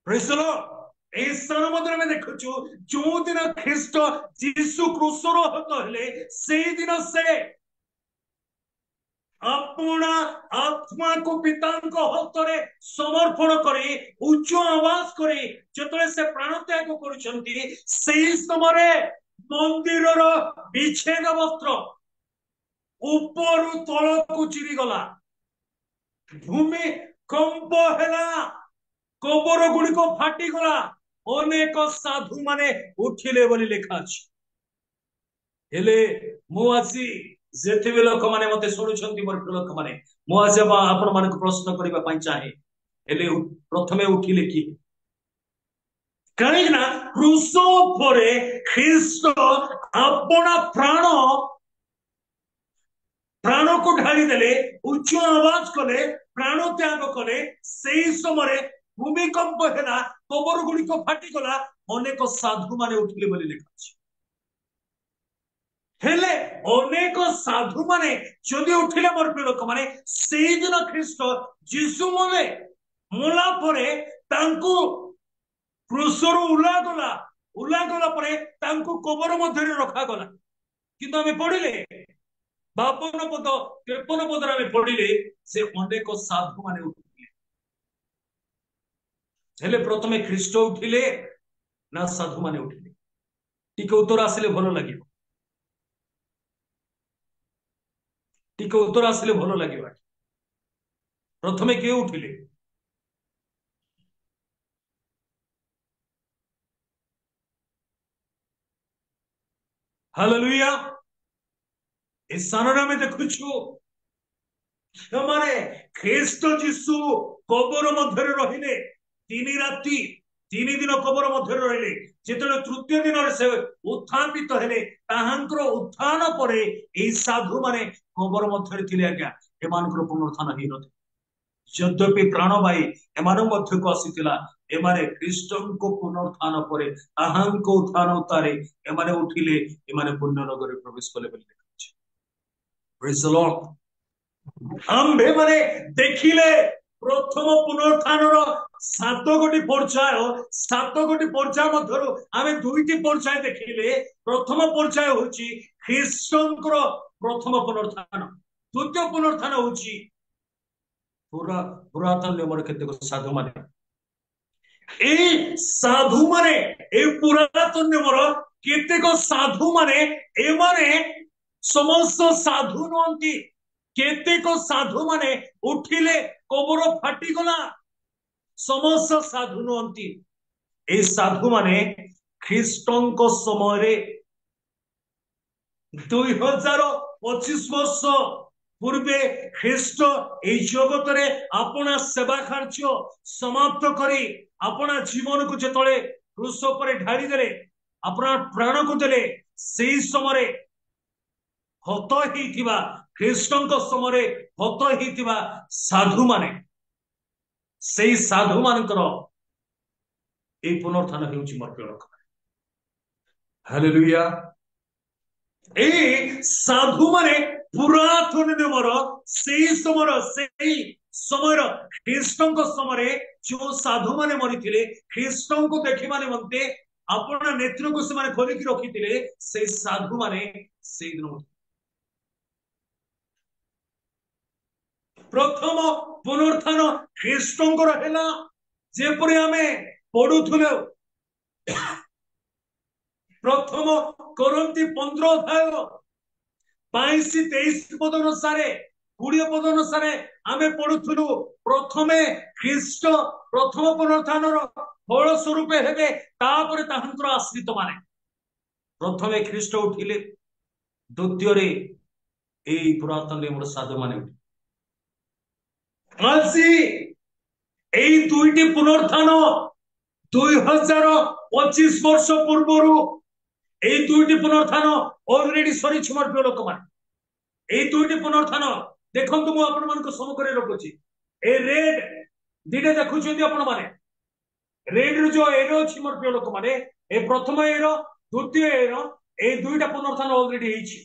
S1: ଏହି ସ୍ଥାନ ମଧ୍ୟରେ ଆମେ ଦେଖୁଛୁ ଯୋଉ ଦିନ ଖ୍ରୀଷ୍ଟ ଯୀଶୁ କ୍ରୁଶର ହତ ହେଲେ ସେଇଦିନ ସେ अपना आत्मा को पिताଙ୍କ ହସ୍ତରେ ସମର୍ପଣ କରି ଉଚ୍ଚ ଆବାଜ କରି ଯେତେବେଳେ ସେ ପ୍ରାଣ ତ୍ୟାଗ କରୁଛନ୍ତି ସେହି ସମୟରେ ମନ୍ଦିରର ବିଚ୍ଛେଦ ବସ୍ତ୍ର ଉପରୁ ତଳକୁ ଚିରିଗଲା। ଭୂମି କମ୍ପ ହେଲା, କବର ଗୁଡିକ ଫାଟିଗଲା, ଅନେକ ସାଧୁ ମାନେ ଉଠିଲେ ବୋଲି ଲେଖା ଅଛି। ହେଲେ ମୁଁ ଆସି ଯେତେବେଳେ ଲୋକମାନେ ମତେ ଶୁଣୁଛନ୍ତି ମୋର ଲୋକମାନେ, ମୁଁ ଆଜି ଆପଣ ମାନଙ୍କୁ ପ୍ରଶ୍ନ କରିବା ପାଇଁ ଚାହେଁ, ହେଲେ ପ୍ରଥମେ ଉଠିଲେ କିଏ? କାହିଁକି ନା କ୍ରୁଶ ଉପରେ ଖ୍ରୀଷ୍ଟ ଆପଣା ପ୍ରାଣକୁ ଢାଳି ଦେଲେ, ଉଚ୍ଚ ଆବାଜ କଲେ, ପ୍ରାଣ ତ୍ୟାଗ କଲେ। ସେଇ ସମୟରେ ଭୂମିକମ୍ପ ହେଲା, କବର ଗୁଡିକ ଫାଟିଗଲା, ଅନେକ ସାଧୁ ମାନେ ଉଠିଲେ ବୋଲି ଲେଖା ଅଛି। ହେଲେ ଅନେକ ସାଧୁ ମାନେ ଯଦି ଉଠିଲେ ମୋର ପ୍ରିୟ ଲୋକମାନେ, ସେଇଦିନ ଖ୍ରୀଷ୍ଟ ଯୀଶୁ ମଲା ପରେ ତାଙ୍କୁ କ୍ରୁଶରୁ ଉଲାଗଲା ପରେ ତାଙ୍କୁ କବର ମଧ୍ୟରେ ରଖାଗଲା। କିନ୍ତୁ ଆମେ ପଢିଲେ 52 ପଦ 53 ପଦରେ ଆମେ ପଢିଲେ ସେ ଅନେକ ସାଧୁ ମାନେ ଉଠିଲେ। ହେଲେ ପ୍ରଥମେ ଖ୍ରୀଷ୍ଟ ଉଠିଲେ ନା ସାଧୁ ମାନେ ଉଠିଲେ? ଟିକେ ଉତ୍ତର ଆସିଲେ ଭଲ ଲାଗିବ। ଟିକେ ଉତ୍ତର ଆସିଲେ ଭଲ ଲାଗିବ। ପ୍ରଥମେ କିଏ ଉଠିଲେ? ହାଲେଲୁୟା। ଏ ସ୍ଥାନରେ ଆମେ ଦେଖୁଛୁ ସେମାନେ ଖ୍ରୀଷ୍ଟ ଯୀଶୁ କବର ମଧ୍ୟରେ ରହିଲେ 3 ରାତି 3 ଦିନ କବର ମଧ୍ୟରେ ରହିଲେ। ଯେତେବେଳେ ତୃତୀୟ ଦିନରେ ସେ ଉତ୍ଥାପିତ ହେଲେ, ତାହାଙ୍କର ଉତ୍ଥାନ ପରେ ଏହି ସାଧୁ ମାନେ କବର ମଧ୍ୟରେ ଥିଲେ। ଆଜ୍ଞା, ଏମାନଙ୍କର ପୁନରୁତ୍ଥାନ ହେଇନଥିଲା। ଯଦ୍ୟପି ପ୍ରାଣବାୟୀ ଏମାନଙ୍କ ମଧ୍ୟକୁ ଆସିଥିଲା, ଏମାନେ ଖ୍ରୀଷ୍ଟଙ୍କ ପୁନରୁତ୍ଥାନ ପରେ ତାହାଙ୍କ ଉତ୍ଥାନ ଉତ୍ତାରେ ଏମାନେ ଉଠିଲେ, ଏମାନେ ପୁଣ୍ୟ ନଗରରେ ପ୍ରବେଶ କଲେ ବୋଲି ଲେଖାଉଛି। ପ୍ରେଜ୍ ଦ ଲର୍ଡ। ଆମ୍ଭେ ମାନେ ଦେଖିଲେ ପ୍ରଥମ ପୁନରୁତ୍ଥାନର 7 ପର୍ଯ୍ୟାୟ ମଧ୍ୟରୁ ଆମେ 2ଟି ପର୍ଯ୍ୟାୟ ଦେଖିଲେ। ପ୍ରଥମ ପର୍ଯ୍ୟାୟ ହଉଛି ଖ୍ରୀଷ୍ଟଙ୍କର ପ୍ରଥମ ପୁନରୁତ୍ଥାନ। ଦ୍ୱିତୀୟ ପୁନରୁତ୍ଥାନ ହଉଛି ପୁରାତନ ନିୟମର କେତେକ ସାଧୁ ମାନେ। এই ସାଧୁ ମାନେ, এই ପୁରାତନ ନିୟମର କେତେକ ସାଧୁ ମାନେ, ଏମାନେ ସମସ୍ତ ସାଧୁ ନୁହନ୍ତି। କେତେକ ସାଧୁ ମାନେ ଉଠିଲେ, କବର ଫାଟିଗଲା, ସମସ୍ତ ସାଧୁ ନୁହନ୍ତି। এই ସାଧୁ ମାନେ ଖ୍ରୀଷ୍ଟଙ୍କ ସମୟରେ 2025 ବର୍ଷ ପୂର୍ବେ ଖ୍ରୀଷ୍ଟ এই ଜଗତରେ ଆପଣା ସେବା କାର୍ଯ୍ୟ ସମାପ୍ତ କରି ଆପଣା ଜୀବନକୁ ଯେତେବେଳେ କ୍ରୁଶ ଉପରେ ଢାଳି ଦେଲେ, ଆପଣା ପ୍ରାଣକୁ ଦେଲେ, ସେହି ସମୟରେ ହତ ହେଇଥିବା, ଖ୍ରୀଷ୍ଟଙ୍କ ସମୟରେ ହତ ହେଇଥିବା ସାଧୁ ମାନେ, ସେଇ ସାଧୁ ମାନଙ୍କର এই ପୁନରୁତ୍ଥାନ ହେଉଛି ମୋର ପ୍ରିୟ ଲୋକ। ହାଲେଲୁୟା। এই ସାଧୁ ମାନେ ପୁରାତନ ନିୟମର ସେଇ ସମୟର ଖ୍ରୀଷ୍ଟଙ୍କ ସମୟରେ ଯୋଉ ସାଧୁ ମାନେ ମରିଥିଲେ, ଖ୍ରୀଷ୍ଟଙ୍କୁ ଦେଖିବା ନିମନ୍ତେ ଆପଣା ନେତ୍ରକୁ ସେମାନେ ଖୋଲିକି ରଖିଥିଲେ, ସେଇ ସାଧୁ ମାନେ ସେଇଦିନ ପ୍ରଥମ ପୁନରୁତ୍ଥାନ ଖ୍ରୀଷ୍ଟଙ୍କର ହେଲା। ଯେପରି ଆମେ ପଢୁଥିଲୁ ପ୍ରଥମ କରନ୍ତି 15 ଅଧ୍ୟାୟ 22-23 ପଦ ଅନୁସାରେ, 20 ପଦ ଅନୁସାରେ ଆମେ ପଢୁଥିଲୁ ପ୍ରଥମେ ଖ୍ରୀଷ୍ଟ ପ୍ରଥମ ପୁନରୁତ୍ଥାନର ଫଳ ସ୍ୱରୂପ ହେବେ, ତାପରେ ତାହାଙ୍କର ଆଶ୍ରିତ ମାନେ। ପ୍ରଥମେ ଖ୍ରୀଷ୍ଟ ଉଠିଲେ, ଦ୍ୱିତୀୟରେ এই পুরাতন নিয়মର ସାଧୁ ମାନେ ଉଠିଲେ। ଆଜି এই 2ଟି ପୁନରୁତ୍ଥାନ 2025 वर्ष पूर्वर এই দুইটি পুনর্থান অলরেডি সরিছি মোর প্রিয় লোকମାନେ। এই দুইটি পুনর্থান দেখন্তু ମୁଁ ଆପଣମାନଙ୍କୁ ସମ୍ମୁଖରେ ରଖୁଛି। ଏ ରେଡ୍ ଦିଟା ଦେଖୁଛନ୍ତି ଆପଣ ମାନେ, ରେଡ୍ ର ଯୋଉ ଏରୋ ଅଛି ମୋର ପ୍ରିୟ ଲୋକମାନେ, ଏ ପ୍ରଥମ ଏରୋ ଦ୍ୱିତୀୟ ଏରୋ, এই দুইটা পুনর্থান অলরেডি ହେଇଛି।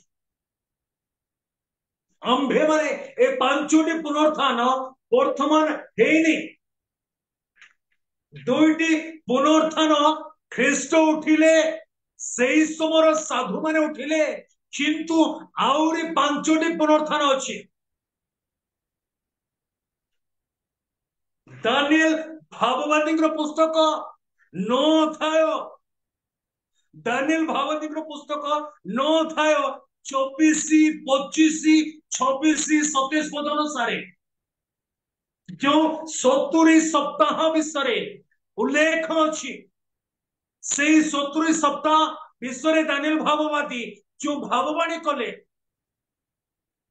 S1: ଆମ୍ଭେ ମାନେ ଏ ପାଞ୍ଚଟି ପୁନର୍ଥାନ ବର୍ତ୍ତମାନ ହେଇନି। ଦୁଇଟି ପୁନର୍ଥାନ ଖ୍ରୀଷ୍ଟ ଉଠିଲେ, ସେଇ ସମୟର ସାଧୁ ମାନେ ଉଠିଲେ, କିନ୍ତୁ ଆହୁରି ପାଞ୍ଚଟି ପୁନର୍ଥାନ ଅଛି। ଦାନିଏଲ ଭାବବାଦୀଙ୍କର ପୁସ୍ତକ 9 ଅଧ୍ୟାୟ, ଦାନିଏଲ ଭାବବାଦୀଙ୍କର ପୁସ୍ତକ 9 ଅଧ୍ୟାୟ 24, 25, 26, 27 ପଦ ଅନୁସାରେ जो 70 ସପ୍ତାହ ବିଷୟରେ ଉଲ୍ଲେଖ ଅଛି, ସେଇ 70 ସପ୍ତାହ ବିଷୟରେ ଦାନିଏଲ ଭାବବାଦୀ ଯୋଉ ଭାବବାଣୀ କଲେ,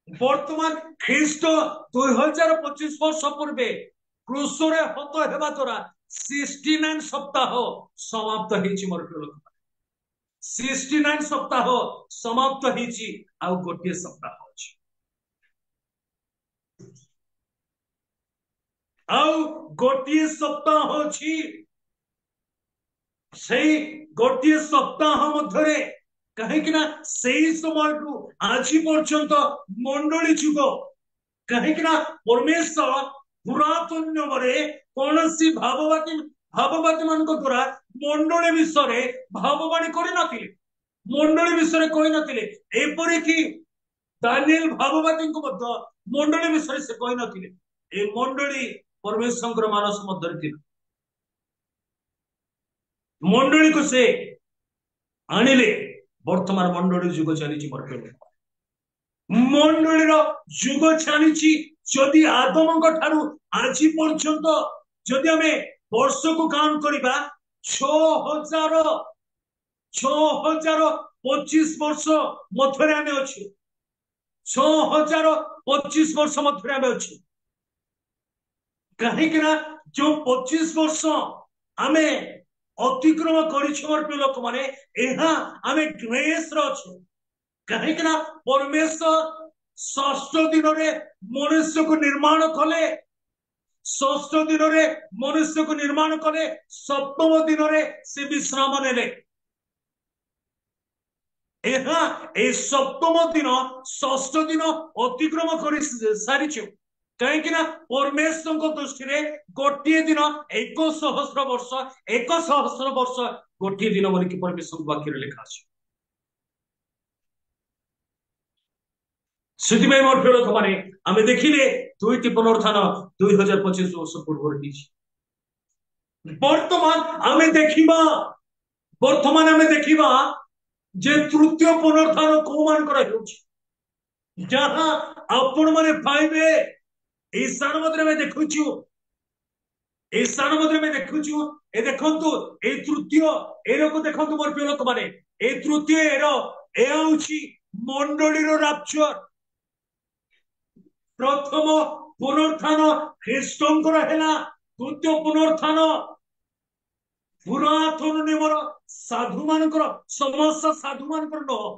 S1: ବର୍ତ୍ତମାନ ଖ୍ରୀଷ୍ଟ 2025 ବର୍ଷ ପୂର୍ବେ କ୍ରୁଶରେ ହତ ହେବା ଦ୍ୱାରା 69 ସପ୍ତାହ ସମାପ୍ତ ହେଇଛି ମୋର ପ୍ରିୟ ଲୋକ। 69 ସପ୍ତାହ ସମାପ୍ତ ହେଇଛି, ଆଉ ଗୋଟିଏ ସପ୍ତାହ ଅଛି। ଆଉ ଗୋଟିଏ ସପ୍ତାହ ଅଛି। ସେଇ ଗୋଟିଏ ସପ୍ତାହ ମଧ୍ୟରେ, କାହିଁକି ନା ସେଇ ସମୟଠୁ ଆଜି ପର୍ଯ୍ୟନ୍ତ ମଣ୍ଡଳୀ ଯୁଗ, କାହିଁକି ନା ପରମେଶ୍ୱର ପୁରାତନ ନିୟମରେ କୌଣସି ଭାବବାଦୀ ମାନଙ୍କ ଦ୍ୱାରା ମଣ୍ଡଳୀ ବିଷୟରେ ଭାବବାଣୀ କରିନଥିଲେ, ମଣ୍ଡଳୀ ବିଷୟରେ କହିନଥିଲେ। ଏପରିକି ଦାନିଏଲ ଭାବବାଦୀଙ୍କୁ ମଧ୍ୟ ମଣ୍ଡଳୀ ବିଷୟରେ ସେ କହିନଥିଲେ। ଏ ମଣ୍ଡଳୀ ପରମେଶ୍ୱରଙ୍କର ମାନସ ମଧ୍ୟରେ ଥିଲା। ମଣ୍ଡଳୀ କୁ ସେ ଆଣିଲେ। ବର୍ତ୍ତମାନ ମଣ୍ଡଳୀ ଯୁଗ ଚାଲିଛି ମୋର ପ୍ରିୟ। ମଣ୍ଡଳୀର ଯୁଗ ଚାଲିଛି। ଯଦି ଆଦମଙ୍କ ଠାରୁ ଆଜି ପର୍ଯ୍ୟନ୍ତ ଯଦି ଆମେ ବର୍ଷକୁ କାଉଣ୍ଟ କରିବା, 6025 ବର୍ଷ ମଧ୍ୟରେ ଆମେ ଅଛୁ। 6025 ବର୍ଷ ମଧ୍ୟରେ ଆମେ ଅଛୁ। କାହିଁକି ନା ଯୋଉ 25 ବର୍ଷ ଆମେ ଅତିକ୍ରମ କରିଛୁ ମୋର ପ୍ରିୟ ଲୋକମାନେ, ଏହା ଆମେ ଗ୍ରେସରେ ଅଛୁ। କାହିଁକି ନା ପରମେଶ୍ୱର ଷଷ୍ଠ ଦିନରେ ମନୁଷ୍ୟକୁ ନିର୍ମାଣ କଲେ, ଷଷ୍ଠ ଦିନରେ ମନୁଷ୍ୟକୁ ନିର୍ମାଣ କଲେ, ସପ୍ତମ ଦିନରେ ସେ ବିଶ୍ରାମ ନେଲେ। ଏହା এই ସପ୍ତମ ଦିନ, ଷଷ୍ଠ ଦିନ ଅତିକ୍ରମ କରି ସାରିଛୁ। କାହିଁକି ନା ପରମେଶ୍ୱରଙ୍କ ଦୃଷ୍ଟିରେ ଗୋଟିଏ ଦିନ 1000 ବର୍ଷ, 1000 ବର୍ଷ ଗୋଟିଏ ଦିନ ବୋଲିକି ପରମେଶ୍ୱରଙ୍କ ବାକ୍ୟରେ ଲେଖା ଅଛି। ସେଥିପାଇଁ ମୋର ପ୍ରିୟ ଲୋକମାନେ, ଆମେ ଦେଖିଲେ ଦୁଇଟି ପୁନରୁତ୍ଥାନ 2025 ବର୍ଷ ପୂର୍ବରୁ ହେଇଛି। ବର୍ତ୍ତମାନ ଆମେ ଦେଖିବା ଯେ ତୃତୀୟ ପୁନରୁତ୍ଥାନ କୋଉମାନଙ୍କର ହେଉଛି, ଯାହା ଆପଣ ମାନେ ପାଇବେ। এই ସ୍ଥାନ ମଧ୍ୟରେ ଆମେ ଦେଖୁଛୁ, এই ସ୍ଥାନ ମଧ୍ୟରେ ଆମେ ଦେଖୁଛୁ। ଏ ଦେଖନ୍ତୁ, এই ତୃତୀୟ ଏରୋକୁ ଦେଖନ୍ତୁ ମୋର ପ୍ରିୟ ଲୋକମାନେ। এই ତୃତୀୟ ଏରୋ, ଏ ହେଉଛି ମଣ୍ଡଳୀର ରାପ୍ଚର। ପ୍ରଥମ ପୁନରୁତ୍ଥାନ ଖ୍ରୀଷ୍ଟଙ୍କର ହେଲା। ତୃତୀୟ ପୁନରୁତ୍ଥାନ ପୁରାତନ ନିୟମର ସାଧୁ ମାନଙ୍କର, ସମସ୍ତ ସାଧୁ ମାନଙ୍କର ନୁହଁ।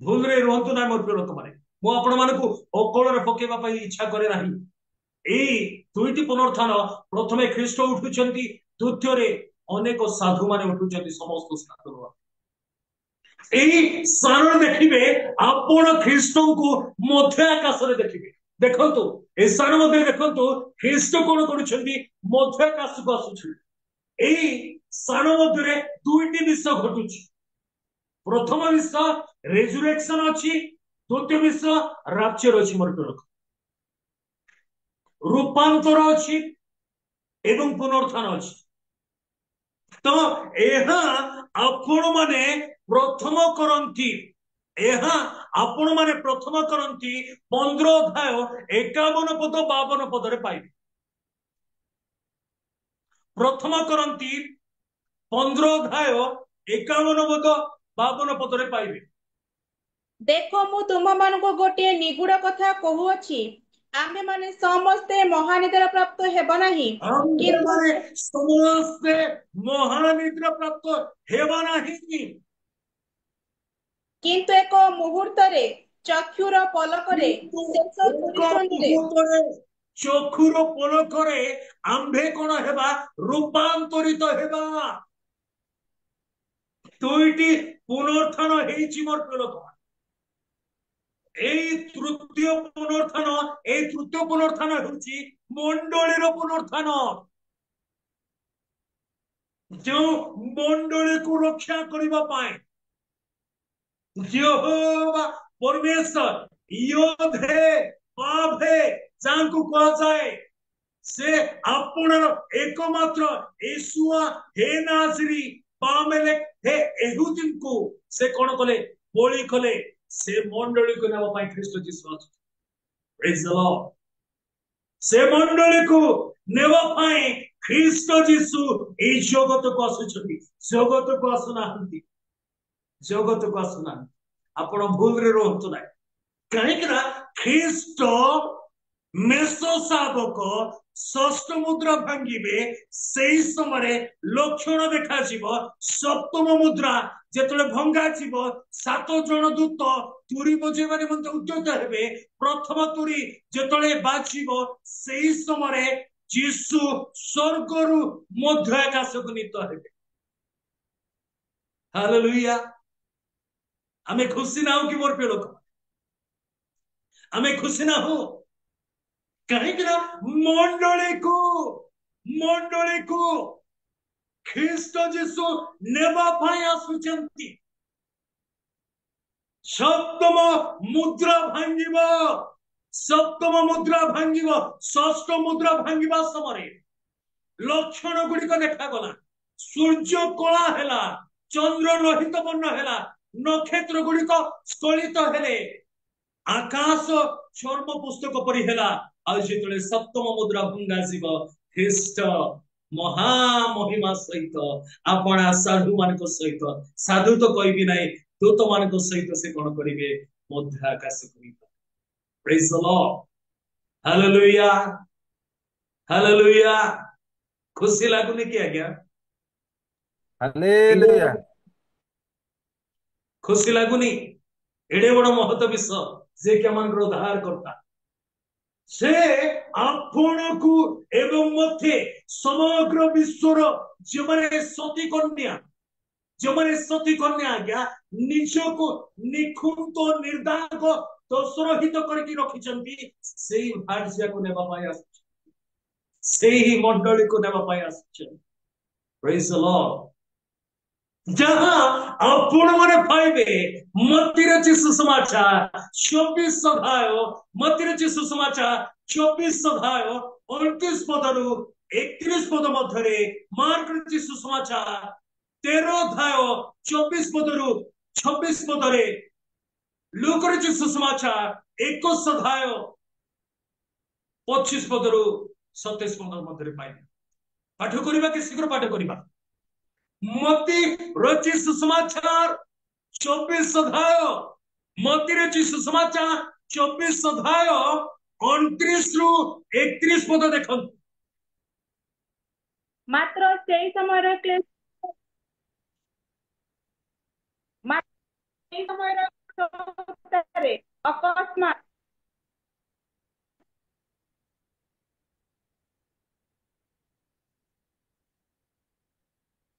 S1: ଭୁଲରେ ରୁହନ୍ତୁ ନାହିଁ ମୋର ପ୍ରିୟ ଲୋକମାନେ। ମୁଁ ଆପଣମାନଙ୍କୁ ଅକଳରେ ପକେଇବା ପାଇଁ ଇଚ୍ଛା କରେ ନାହିଁ। ଏଇ ଦୁଇଟି ପୁନରୁତ୍ଥାନ, ପ୍ରଥମେ ଖ୍ରୀଷ୍ଟ ଉଠୁଛନ୍ତି, ଦ୍ୱିତୀୟରେ ଅନେକ ସାଧୁ ମାନେ ଉଠୁଛନ୍ତି। ସମସ୍ତ ସାଧୁ এই ସ୍ଥାନ ଦେଖିବେ, ଆପଣ ଖ୍ରୀଷ୍ଟଙ୍କୁ ମଧ୍ୟ ଆକାଶରେ ଦେଖିବେ। ଦେଖନ୍ତୁ, এই ସ୍ଥାନ ମଧ୍ୟ ଦେଖନ୍ତୁ, ଖ୍ରୀଷ୍ଟ କଣ କରୁଛନ୍ତି, ମଧ୍ୟ ଆକାଶକୁ ଆସୁଛନ୍ତି। এই ସ୍ଥାନ ମଧ୍ୟରେ ଦୁଇଟି ବିଷୟ ଘଟୁଛି। ପ୍ରଥମ ବିଷୟ ରେଜୁରେକ୍ସନ ଅଛି, ଦ୍ୱିତୀୟ ବିଷୟ ରାପ୍ଚର ଅଛି ମୋର ପ୍ରିୟ ଲୋକ। ରୂପାନ୍ତର ଅଛି ଏବଂ ପୁନରୁତ୍ଥାନ ଅଛି। ତ ଏହା ଆପଣ ମାନେ ପ୍ରଥମ କରନ୍ତି, ଏହା ଆପଣ ମାନେ ପ୍ରଥମ କରନ୍ତି 15 ଅଧ୍ୟାୟ 51 ପଦ 52 ପଦରେ ପାଇବେ। ପ୍ରଥମ କରନ୍ତି 15 ଅଧ୍ୟାୟ 51 ପଦ 52 ପଦରେ ପାଇବେ।
S2: ଦେଖ, ମୁଁ ତୁମମାନଙ୍କୁ ଗୋଟିଏ ନିଗୁଡ କଥା କହୁଅଛି। आम्भे माने समस्ते महानिद्रा प्राप्त हेब नाही
S1: आम्भे
S2: किंतु
S1: माने समस्ते महानिद्रा प्राप्त हेबा नाही
S2: किंतु एक मुहूर्त रे चक्षुर पलकरे
S1: किंतु
S2: शेष
S1: एक
S2: घुरिसन्धिरे
S1: मुहूर्तरे चक्षुर पलकरे आम्भे कोन हेबा रूपांतरित हेबा दुईटी पुनरुत्थान हेइछि मोर प्रिय लोक এই তৃতীয় পুনরুত্থান এই তৃতীয় পুনরুত্থান ହେଉଛି ମଣ୍ଡଳୀର ପୁନରୁତ୍ଥାନ ଯେଉଁ ମଣ୍ଡଳୀକୁ ରକ୍ଷା କରିବା ପାଇଁ ଯେହୋବା ପରମେଶ୍ୱର ୟୋଧେ ପାଭେ ଯାହାଙ୍କୁ କୁହାଯାଏ ସେ ଆପଣର ଏକମାତ୍ର ୟେଶୁଆ ହେ ନାଜରୀ ପାମେଲେକ ହେ ଏହୁଦିଙ୍କୁ ସେ କଣ କଲେ ବଳି କଲେ ସେ ମଣ୍ଡଳୀକୁ ନେବା ପାଇଁ ଖ୍ରୀଷ୍ଟ ଯୀଶୁ ଅଛନ୍ତି ପ୍ରେଜ୍ ଦ ଲର୍ଡ ସେ ମଣ୍ଡଳୀକୁ ନେବା ପାଇଁ ଖ୍ରୀଷ୍ଟ ଯୀଶୁ ଏହି ଜଗତକୁ ଆସୁଛନ୍ତି ଜଗତକୁ ଆସୁନାହାନ୍ତି ଜଗତକୁ ଆସୁନାହାନ୍ତି ଆପଣ ଭୁଲରେ ରୁହନ୍ତୁ ନାହିଁ କାହିଁକି ନା ଖ୍ରୀଷ୍ଟ ମେଷ ଶାବକ ଷଷ୍ଠ ମୁଦ୍ରା ଭାଙ୍ଗିବେ ସେହି ସମୟରେ ଲକ୍ଷଣ ଦେଖାଯିବ ସପ୍ତମ ମୁଦ୍ରା ଯେତେବେଳେ ଭଙ୍ଗାଯିବ 7 ଜଣ ଦୂତ ତୁରୀ ବଜେଇବା ନିମନ୍ତେ ଉଦ୍ୟତ ହେବେ ପ୍ରଥମ ତୁରୀ ଯେତେବେଳେ ବାଜିବ ସେହି ସମୟରେ ଯୀଶୁ ସ୍ୱର୍ଗରୁ ମଧ୍ୟ ଆକାଶକୁ ନୀତ ହେବେ ହାଲେଲୁୟା ଆମେ ଖୁସି ନାହୁଁ କି ମୋର ପ୍ରିୟ ଲୋକ ଆମେ ଖୁସି ନାହୁଁ କାହିଁକି ନା ମଣ୍ଡଳୀକୁ ଖ୍ରୀଷ୍ଟ ଯୀଶୁ ନେବା ପାଇଁ ଆସୁଛନ୍ତି ସପ୍ତମ ମୁଦ୍ରା ଭାଙ୍ଗିବ ସପ୍ତମ ମୁଦ୍ରା ଭାଙ୍ଗିବ ଷଷ୍ଠ ମୁଦ୍ରା ଭାଙ୍ଗିବା ସମୟରେ ଲକ୍ଷଣ ଗୁଡ଼ିକ ଦେଖାଗଲା ସୂର୍ଯ୍ୟ କଳା ହେଲା ଚନ୍ଦ୍ର ଲୋହିତ ବର୍ଣ୍ଣ ହେଲା ନକ୍ଷତ୍ର ଗୁଡ଼ିକ ସ୍ଥଳିତ ହେଲେ ଆକାଶ ଚର୍ମ ପୁସ୍ତକ ପରି ହେଲା ଆଉ ଯେତେବେଳେ ସପ୍ତମ ମୁଦ୍ରା ଭଙ୍ଗାଯିବ ଖ୍ରୀଷ୍ଟ ମହାମହିମା ସହିତ ଆପଣା ସାଧୁ ମାନଙ୍କ ସହିତ ସାଧୁ ତ କହିବି ନାହିଁ ଦୂତ ମାନଙ୍କ ସହିତ ସେ କଣ କରିବେ ମଧ୍ୟ ଆକାଶକୁ ପ୍ରେଜ୍ ଦ ଲର୍ଡ ହାଲେଲୁୟା ହାଲେଲୁୟା ଖୁସି ଲାଗୁନି କି ଆଜ୍ଞା
S3: ହାଲେଲୁୟା
S1: ଖୁସି ଲାଗୁନି ଏଡେ ବଡ ମହତ ବିଷୟ ଯେ କି ଆମମାନଙ୍କର ଉଦ୍ଧାର କର୍ତ୍ତା ସେ ଆପଣଙ୍କୁ ଏବଂ ମତେ ସମଗ୍ର ବିଶ୍ୱର ଯେଉଁମାନେ ସତୀ କନ୍ୟା ଆଜ୍ଞା ନିଜକୁ ନିଖୁନ୍ତ ନିର୍ଦାଗ ଦୋଷରହିତ କରିକି ରଖିଛନ୍ତି ସେଇ ଭାର୍ଯ୍ୟାକୁ ନେବା ପାଇଁ ଆସୁଛନ୍ତି ସେହି ମଣ୍ଡଳୀକୁ ନେବା ପାଇଁ ଆସୁଛନ୍ତି ପ୍ରେଜ୍ ଦ ଲର୍ଡ जहां आपण माने पाइबे मत्तीर सुसमाचार 24 अध्याय मत्तीर सुसमाचार 24 अध्याय 29 पदरु 31 पद मध्यरे मार्क सुसमाचार 13 अध्याय 24 पदरु 26 पदरे लूक सुसमाचार 21 अध्याय 25 पदरु 27 पद मध्यरे पाइबे पाठ करिबा कि शीघ्र पाठ करिबा मती रची सुसमाचार 24 अध्याय मती रची सुसमाचार 24 अध्याय 29 रु 31 पद देखो
S2: मात्र सेई समयर अकस्मात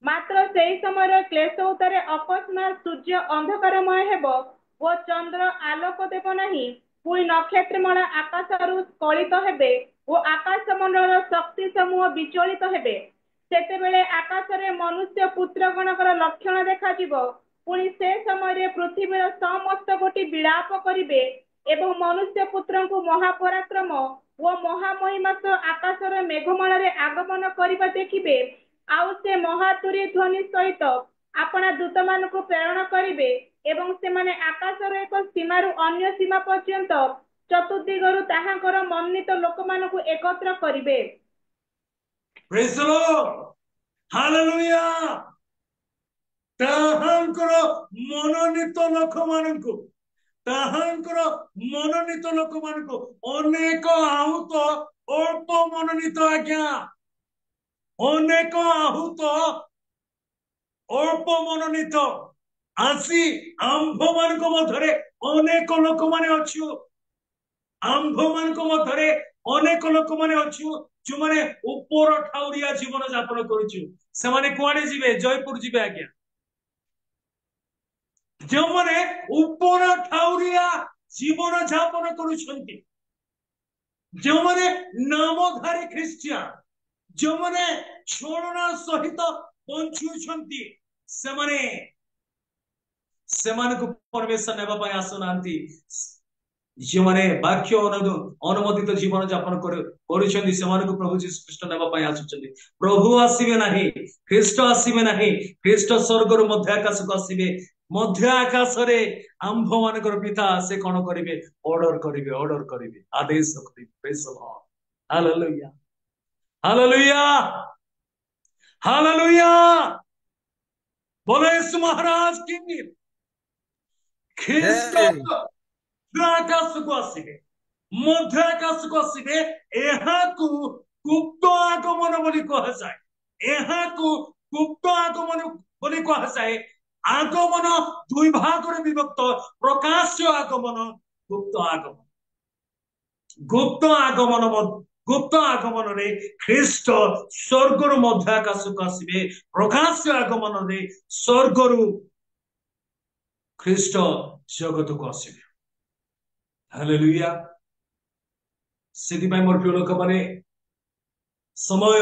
S2: मात्र सेई समय क्लेश उत्तरे अकस्मात सूर्य अंधकारमय हेब ओ चंद्र आलोक देव नाही पुई नक्षत्रमाला आकाशरु स्खलित हेबे ओ आकाश मंडल शक्ति समूह विचलित हेबे सेतेबेले आकाशरे मनुष्य पुत्र गणकर लक्षण देखाजिबो पुणी से समय पृथ्वीर समस्त गोटी विलाप करिबे एवं मनुष्य पुत्रଙ୍କୁ महापराक्रम ओ महामहिमा आकाशर मेघमालारे आगमन करिबा देखिबे आउ से महातुरी ध्वनि सहित अपना दूत मानक प्रेरण करिबे एवं से माने आकाशर एक सीमारु अन्य सीमा पर्यंत चतुर्दिगरु ताहांकर मन्नित लोक मानक एकत्र करिबे
S1: प्रेज द लॉर्ड हालेलुया ताहांकर मनोनीत लोक मानक ତାହାଙ୍କର ମନୋନୀତ ଲୋକମାନଙ୍କୁ ଅନେକ ଆହୁତ ଅଳ୍ପ ମନୋନୀତ ଆଜ୍ଞା ଅନେକ ଆହୁତ ଅଳ୍ପ ମନୋନୀତ ଆସି ଆମ୍ଭ ମାନଙ୍କ ମଧ୍ୟରେ ଅନେକ ଲୋକମାନେ ଅଛୁ ଆମ୍ଭ ମାନଙ୍କ ମଧ୍ୟରେ ଅନେକ ଲୋକମାନେ ଅଛୁ ଯୋଉମାନେ ଉପର ଠାଉରିଆ ଜୀବନ ଯାପନ କରୁଛୁ ସେମାନେ କୁଆଡେ ଯିବେ ଜୟପୁର ଯିବେ ଆଜ୍ଞା ଯେଉଁମାନେ ଉପର ଠାଉରିଆ ଜୀବନ ଯାପନ କରୁଛନ୍ତି ଯେଉଁମାନେ ନାମଧାରୀ ଖ୍ରୀଷ୍ଟିଆନ ଯେଉଁମାନେ ଛଳନା ସହିତ ବଞ୍ଚୁଛନ୍ତି ସେମାନେ ସେମାନଙ୍କୁ ପରମେଶ୍ୱର ନେବା ପାଇଁ ଆସୁନାହାନ୍ତି ଯେଉଁମାନେ ବାକ୍ୟ ଅନୁମୋଦିତ ଜୀବନ ଯାପନ କରୁଛନ୍ତି ସେମାନଙ୍କୁ ପ୍ରଭୁ ଯୀଶୁ ଖ୍ରୀଷ୍ଟ ନେବା ପାଇଁ ଆସୁଛନ୍ତି ପ୍ରଭୁ ଆସିବେ ନାହିଁ ଖ୍ରୀଷ୍ଟ ଆସିବେ ନାହିଁ ଖ୍ରୀଷ୍ଟ ସ୍ୱର୍ଗରୁ ମଧ୍ୟ ଆକାଶକୁ ଆସିବେ ମଧ୍ୟ ଆକାଶରେ ଆମ୍ଭ ମାନଙ୍କର ପିତା ସେ କଣ କରିବେ ଅର୍ଡର କରିବେ ଆଦେଶ କରିବେ ହାଲେଲୁୟା ହାଲେଲୁୟା ହାଲେଲୁୟା ବୋଲେ यीशु महाराज की ଖ୍ରୀଷ୍ଟ ଆକାଶକୁ ଆସିବେ ମଧ୍ୟ ଆକାଶକୁ ଆସିବେ ଏହାକୁ ଗୁପ୍ତ ଆଗମନ ବୋଲି କୁହାଯାଏ ଏହାକୁ ଗୁପ୍ତ ଆଗମନ ବୋଲି କୁହାଯାଏ ଆଗମନ ଦୁଇ ଭାଗରେ ବିଭକ୍ତ ପ୍ରକାଶ୍ୟ ଆଗମନ ଗୁପ୍ତ ଆଗମନରେ ଖ୍ରୀଷ୍ଟ ସ୍ୱର୍ଗରୁ ମଧ୍ୟ ଆକାଶକୁ ଆସିବେ ପ୍ରକାଶ୍ୟ ଆଗମନରେ ସ୍ୱର୍ଗରୁ ଖ୍ରୀଷ୍ଟ ଜଗତକୁ ଆସିବେ ହାଲେଲୁୟା ସେଥିପାଇଁ ମୋର ପ୍ରିୟ ଲୋକମାନେ ସମୟ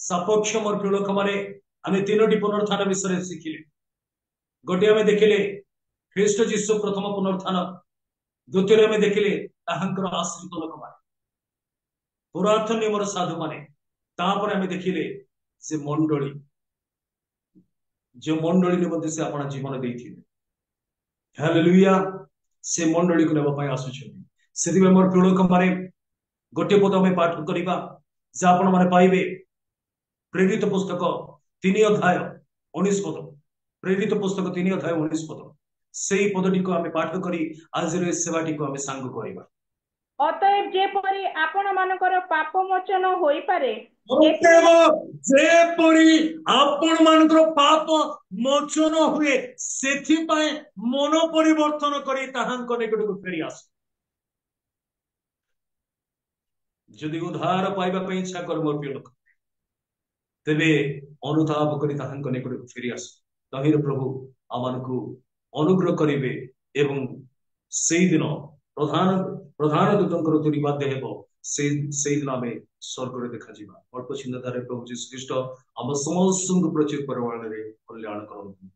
S1: ସାପେକ୍ଷ ମୋର ପ୍ରିୟ ଲୋକମାନେ ଆମେ ତିନୋଟି ପୁନରୁତ୍ଥାନ ବିଷୟରେ ଶିଖିଲେ ଗୋଟିଏ ଆମେ ଦେଖିଲେ ଖ୍ରୀଷ୍ଟ ଯୀଶୁ ପ୍ରଥମ ପୁନରୁତ୍ଥାନ ଦ୍ୱିତୀୟରେ ଆମେ ଦେଖିଲେ ତାହାଙ୍କର ଆଶ୍ରିତ ଲୋକମାନେ ପୁରାତନ ନିୟମର ସାଧୁମାନେ ତାପରେ ଆମେ ଦେଖିଲେ ସେ ମଣ୍ଡଳୀ ଯେଉଁ ମଣ୍ଡଳୀ ନିମନ୍ତେ ସେ ଆପଣ ଜୀବନ ଦେଇଥିଲେ ହାଲେଲୁୟା ସେ ମଣ୍ଡଳୀକୁ ନେବା ପାଇଁ ଆସୁଛନ୍ତି ସେଥିପାଇଁ ମୋର ପ୍ରିୟ ଲୋକମାନେ ଗୋଟିଏ ପଦ ଆମେ ପାଠ କରିବା ଯାହା ଆପଣ ମାନେ ପାଇବେ ପ୍ରେରିତ ପୁସ୍ତକ 3 ଅଧ୍ୟାୟ 19 ପଦ ପ୍ରେରିତ ପୁସ୍ତକ 3 ଅଧ୍ୟାୟ 19 ପଦ ସେଇ ପଦଟିକୁ ଆମେ ପାଠ କରି ଆଜିର ଏ ସେବାଟିକୁ ଆମେ ସାଙ୍ଗ କରିବା
S2: ଅତଏବ ଯେପରି ଆପଣ ମାନଙ୍କର ପାପ ମୋଚନ ହୋଇପାରେ
S1: ଯେପରି ଆପଣ ମାନଙ୍କର ପାପ ମୋଚନ ହୁଏ ସେଥିପାଇଁ ମନ ପରିବର୍ତ୍ତନ କରି ତାହାଙ୍କ ନିକଟକୁ ଫେରି ଆସ ଯଦି ଉଦ୍ଧାର ପାଇବା ପାଇଁ ଇଚ୍ଛା କର ମୋର ପ୍ରିୟ ଲୋକ ତେବେ ଅନୁତାପ କରି ତାହାଙ୍କ ନିକଟକୁ ଫେରି ଆସ ତହିଁରେ ପ୍ରଭୁ ଆମମାନଙ୍କୁ ଅନୁଗ୍ରହ କରିବେ ଏବଂ ସେଇଦିନ ପ୍ରଧାନ ଦୂତଙ୍କର ତୁରୀବାଦ୍ୟ ହେବ ସେଇଦିନ ଆମେ ସ୍ୱର୍ଗରେ ଦେଖାଯିବା ଅଳ୍ପ ଚିନ୍ତାଧାରେ ପ୍ରଭୁ ଯୀଶୁ ଖ୍ରୀଷ୍ଟ ଆମ ସମସ୍ତଙ୍କୁ ପ୍ରଚୁର ପରିମାଣରେ କଲ୍ୟାଣ କରନ୍ତୁ